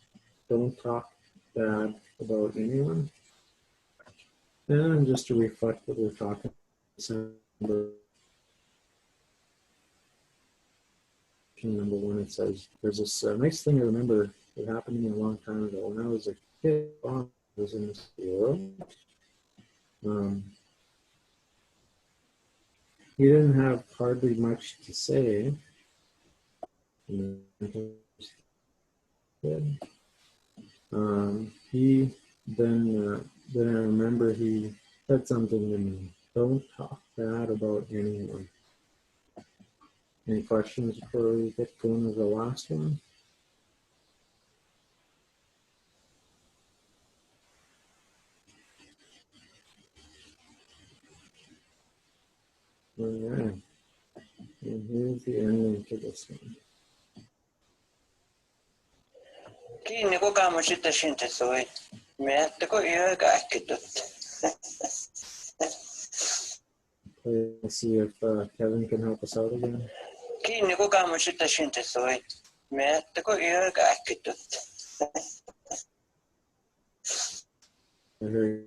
"Don't talk bad about anyone." And just to reflect what we're talking about, number one, it says, there's this nice thing I remember that happened to me a long time ago. When I was a kid, I was in this world. He didn't have hardly much to say. He then I remember he said something to me. Don't talk bad about anyone. Any questions before we get going to the last one? All right. And here's the ending to this one. Kini ko kamo shita shinta soy. Me ko yoga akitut. Let's see if Kevin can help us out again. Kini ko kamo shita shinta soy. Me ko yoga akitut. I heard.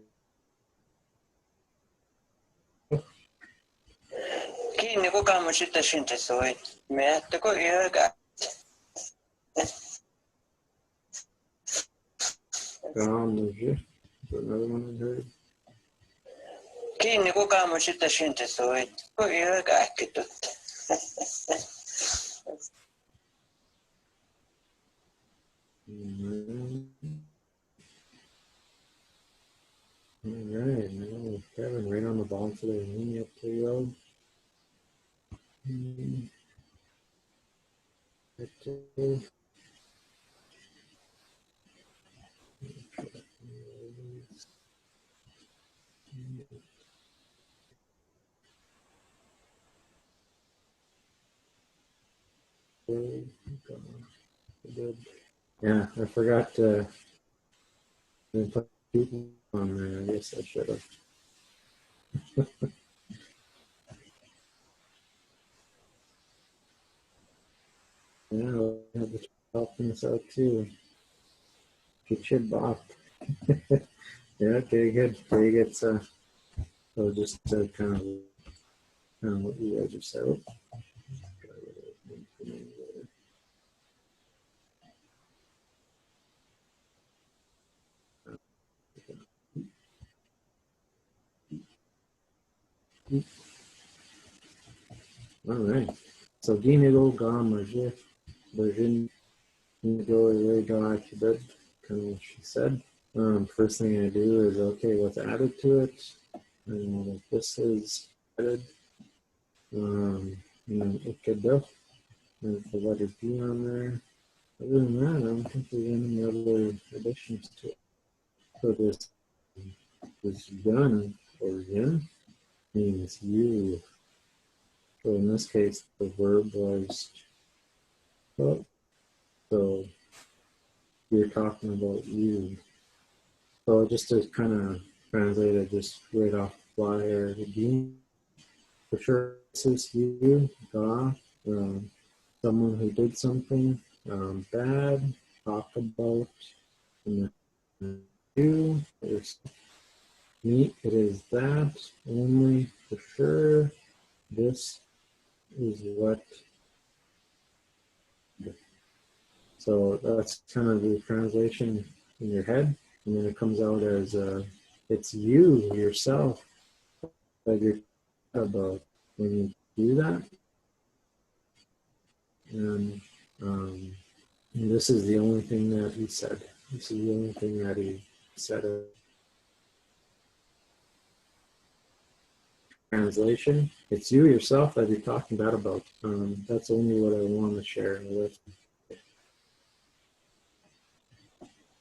Kini ko kamo shita shinta soy. Me ko yoga. Another one I heard. Kini ko kamo shita shinta soy. Ko yoga akitut. All right, now Kevin, right on the ball today. Lean up to the road. Yeah, I forgot to put people on there. I guess I should have. Yeah, I have to help things out too. Get your bop. Yeah, okay, good. Okay, good. So just kind of what you guys have said. All right. So Ginigo Gamaje, Berjin Nigo Rega Kibet, kind of what she said. First thing I do is, okay, what's added to it? And this is added. And then Ikedo, there's the letter B on there. Other than that, I don't think there's any other additions to it. So this gun or yin means you. So in this case, the verb was up. So we're talking about you. So just to kind of translate it just right off the fly here, again, for sure, this is you, God, someone who did something bad, talk about, and then you, me, it is that, only, for sure, this is what. So that's kind of the translation in your head, and then it comes out as it's you yourself that you're about when you do that. And this is the only thing that he said. This is the only thing that he said. Translation: it's you yourself that you're talking bad about. That's only what I want to share with.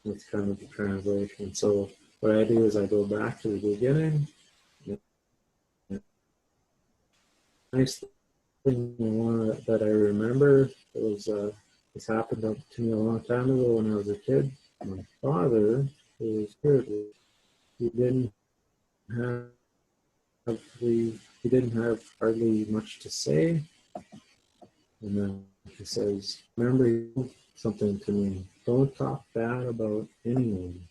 That's kind of the translation. So what I do is I go back to the beginning. nice thing that I remember, it was this happened to me a long time ago when I was a kid. My father, who was good, he didn't have he didn't have hardly much to say, and then he says, "Remember something to me. Don't talk bad about anyone.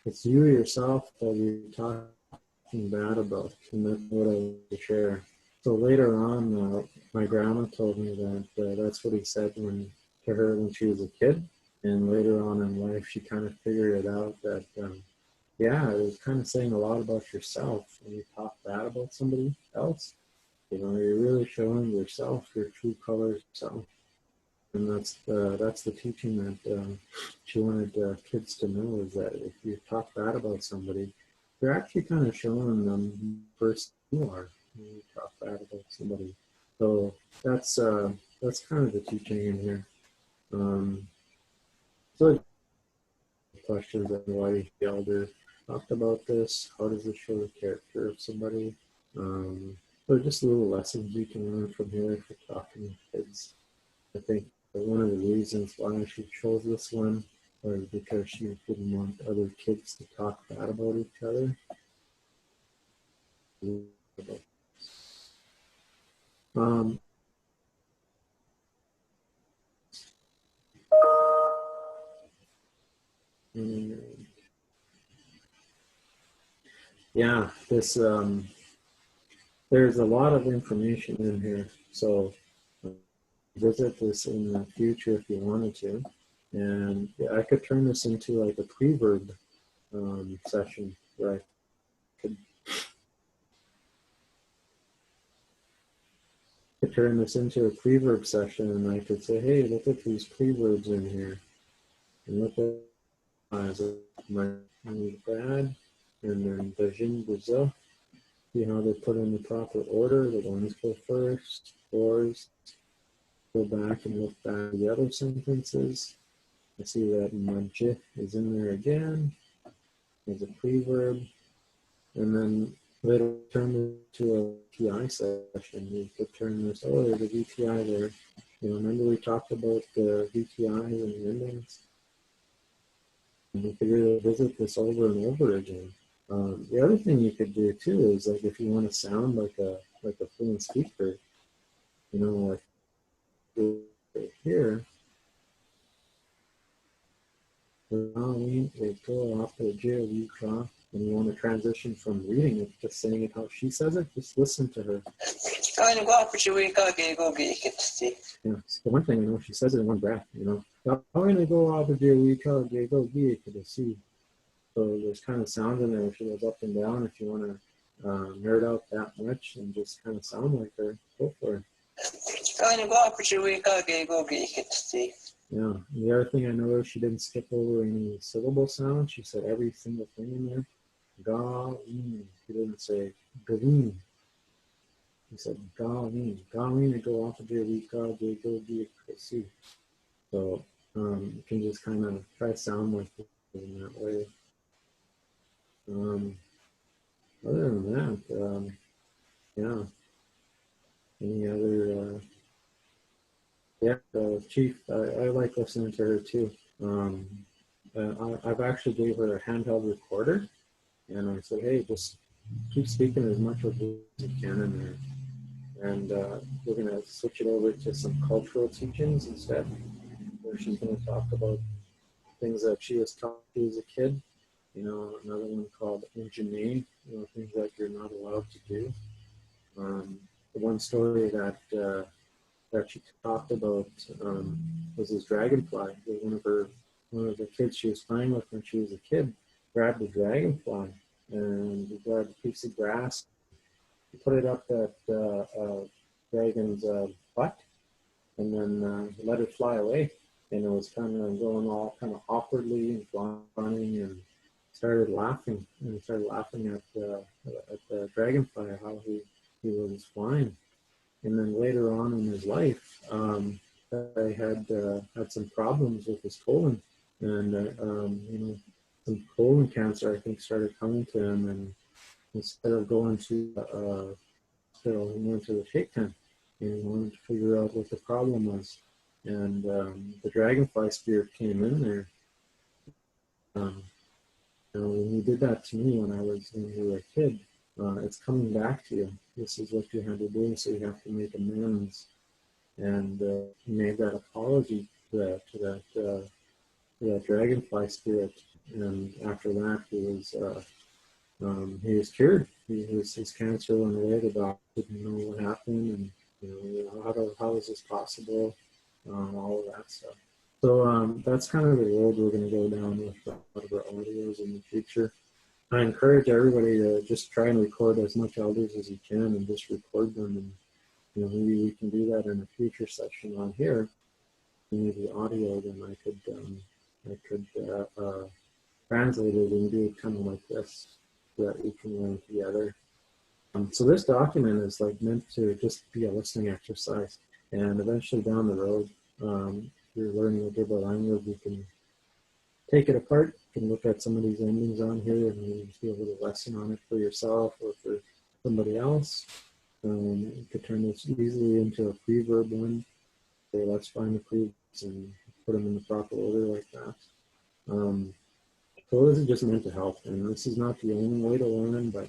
It's you yourself that you're talking bad about." And that's what I want to share. So later on, my grandma told me that that's what he said to her when she was a kid. And later on in life, she kind of figured it out that, yeah, it was kind of saying a lot about yourself when you talk bad about somebody else. You know, you're really showing yourself, your true color self. And that's the teaching that she wanted kids to know, is that if you talk bad about somebody, you're actually kind of showing them first you are when you talk bad about somebody. So that's kind of the teaching in here. So questions on why the elder talked about this. How does it show the character of somebody? So just little lessons you can learn from here for talking to kids. I think one of the reasons why she chose this one was because she didn't want other kids to talk bad about each other. Yeah, this there's a lot of information in here, so visit this in the future if you wanted to. And yeah, I could turn this into like a preverb session where I could turn this into a preverb session, and I could say, hey, look at these preverbs in here, and look at my bad, and then Dajin Brazil. See how they put in the proper order. The ones go first, fours, go back and look back at the other sentences. I see that Majih is in there again. There's a preverb. And then later turn into a VTI session. You could turn this, oh, there's a VTI there. You know, remember we talked about the VTIs and the endings? And you could really visit this over and over again. The other thing you could do too is, like, if you want to sound like a fluent speaker, you know, like right here, they go off the J, we draw, and you want to transition from reading it, just saying it how she says it, just listen to her. Yeah, the one thing, you know, she says it in one breath, you know. I'm going to go off the J, we draw, J, go, B, to the C. So there's kind of sound in there. She goes up and down. If you want to nerd out that much and just kind of sound like her, go for it. Yeah. And the other thing I noticed, she didn't skip over any syllable sound. She said every single thing in there. Ga-in. She didn't say ga-in. She said ga-in. Ga-in to go off of J, we go, J, go, B, C. So you can just kind of try to sound like it in that way. Other than that, yeah. Any other? Yeah, Chief. I like listening to her too. I've actually gave her a handheld recorder, and I said, hey, just keep speaking as much as you can in there. And we're gonna switch it over to some cultural teachings instead, where she's gonna talk about things that she was taught as a kid. You know, another one called Injane, you know, things that you're not allowed to do. The one story that she talked about was this dragonfly. One of the kids she was playing with when she was a kid grabbed the dragonfly and he grabbed a piece of grass, he put it up that dragon's butt, and then let it fly away. And it was kind of going all kind of awkwardly and flying, and started laughing at the dragonfly, how he was flying. And then later on in his life, I had some problems with his colon, and you know, some colon cancer I think started coming to him. And instead of going to hospital and went to the shake tent and wanted to figure out what the problem was. And the dragonfly spirit came in there. When you did that to me when you were a kid, it's coming back to you. This is what you had to do, so you have to make amends. And he made that apology to that dragonfly spirit. And after that, he was cured. His cancer went away. The doctor didn't know what happened, and how is this possible? All of that stuff. So that's kind of the road we're going to go down with a lot of our audios in the future. I encourage everybody to just try and record as much elders as you can, and just record them. And maybe we can do that in a future session on here. Maybe audio, then I could translate it and do it kind of like this, so that we can learn together. So this document is like meant to just be a listening exercise, and eventually down the road, if you're learning a different language, you can take it apart. You can look at some of these endings on here and maybe do a little lesson on it for yourself or for somebody else. You could turn this easily into a preverb one. Okay, let's find the preverbs and put them in the proper order like that. So this is just meant to help, and this is not the only way to learn, but I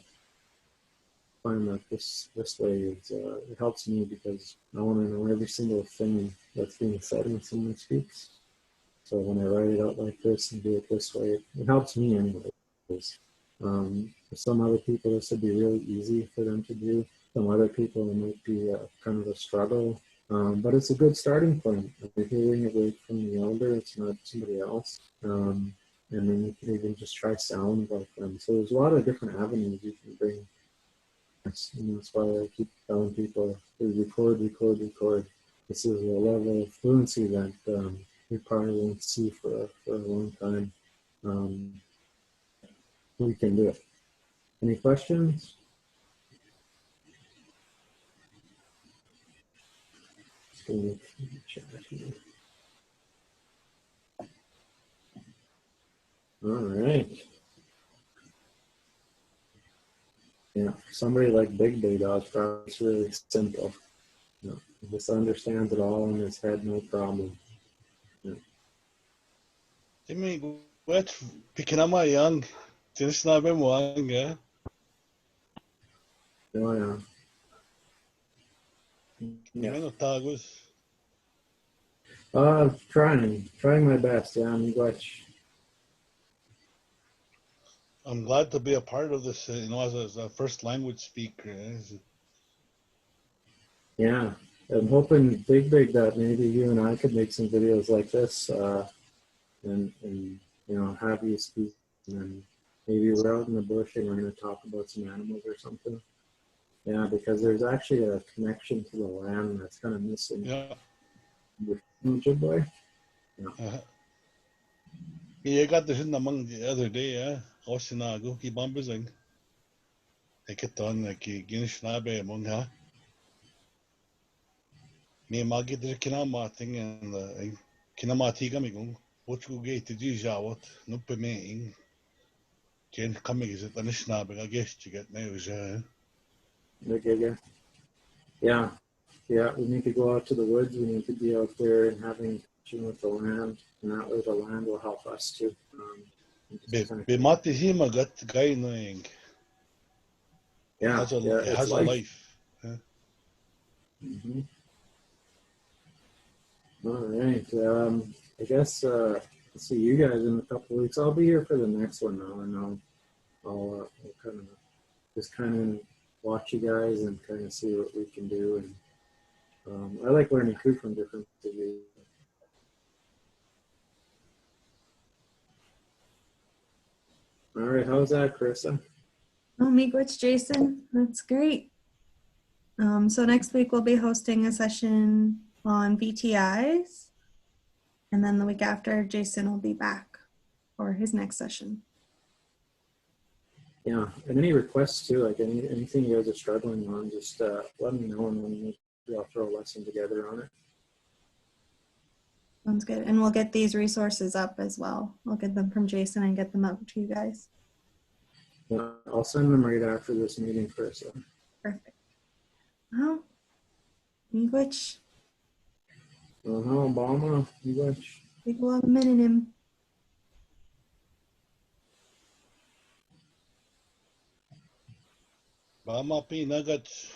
find that this way is it helps me because I want to know every single thing that's being said when someone speaks. So when I write it out like this and do it this way, it helps me anyway. Because, for some other people, this would be really easy for them to do. Some other people, it might be kind of a struggle. But it's a good starting point. If you're hearing it right from the elder, it's not somebody else. And then you can even just try sound like them. So there's a lot of different avenues you can bring. That's why I keep telling people, record. This is a level of fluency that we probably won't see for a long time. We can do it. Any questions? All right. Yeah, somebody like Big Dog, it's really simple. He just understands it all in his head, no problem. I mean, what picking up my young, Anishinaabemowin, yeah. Oh, yeah. Trying my best. Yeah, I'm glad. I'm glad to be a part of this, as a first language speaker. Yeah, I'm hoping Big that maybe you and I could make some videos like this, and have you speak, and then maybe we're out in the bush and we're going to talk about some animals or something. Yeah, because there's actually a connection to the land that's kind of missing. Yeah. Good boy. Yeah. Yeah, I got this in among the other day, yeah. Oshinago, keep on buzzing. Take it on like Anishinaabemowin, huh? Me magi der kinamating and kinamatiga migong. What you get to do jawat, no permitting. Jen coming is it Anishinaabemowin, I guess you get now, Yeah, we need to go out to the woods. We need to be out there and having connection with the land, and that way the land will help us too. Be matihima got guy knowing. Yeah, it has a life. Huh? Mm-hmm. All right. I guess I'll see you guys in a couple of weeks. I'll be here for the next one now, and I'll kind of watch you guys and kind of see what we can do. And I like learning too from different videos. All right, how's that, Carissa? Oh, miigwech, Jason. That's great. So next week we'll be hosting a session on VTIs. And then the week after, Jason will be back for his next session. Yeah, and any requests too, like anything you guys are struggling on, just let me know, and maybe I'll throw a lesson together on it. Sounds good. And we'll get these resources up as well. I'll get them from Jason and get them up to you guys. Yeah, I'll send them right after this meeting, Carissa. Perfect. Uh-huh. Miigwech. Obama, English. Take a long minute him. Bama P Nuggets.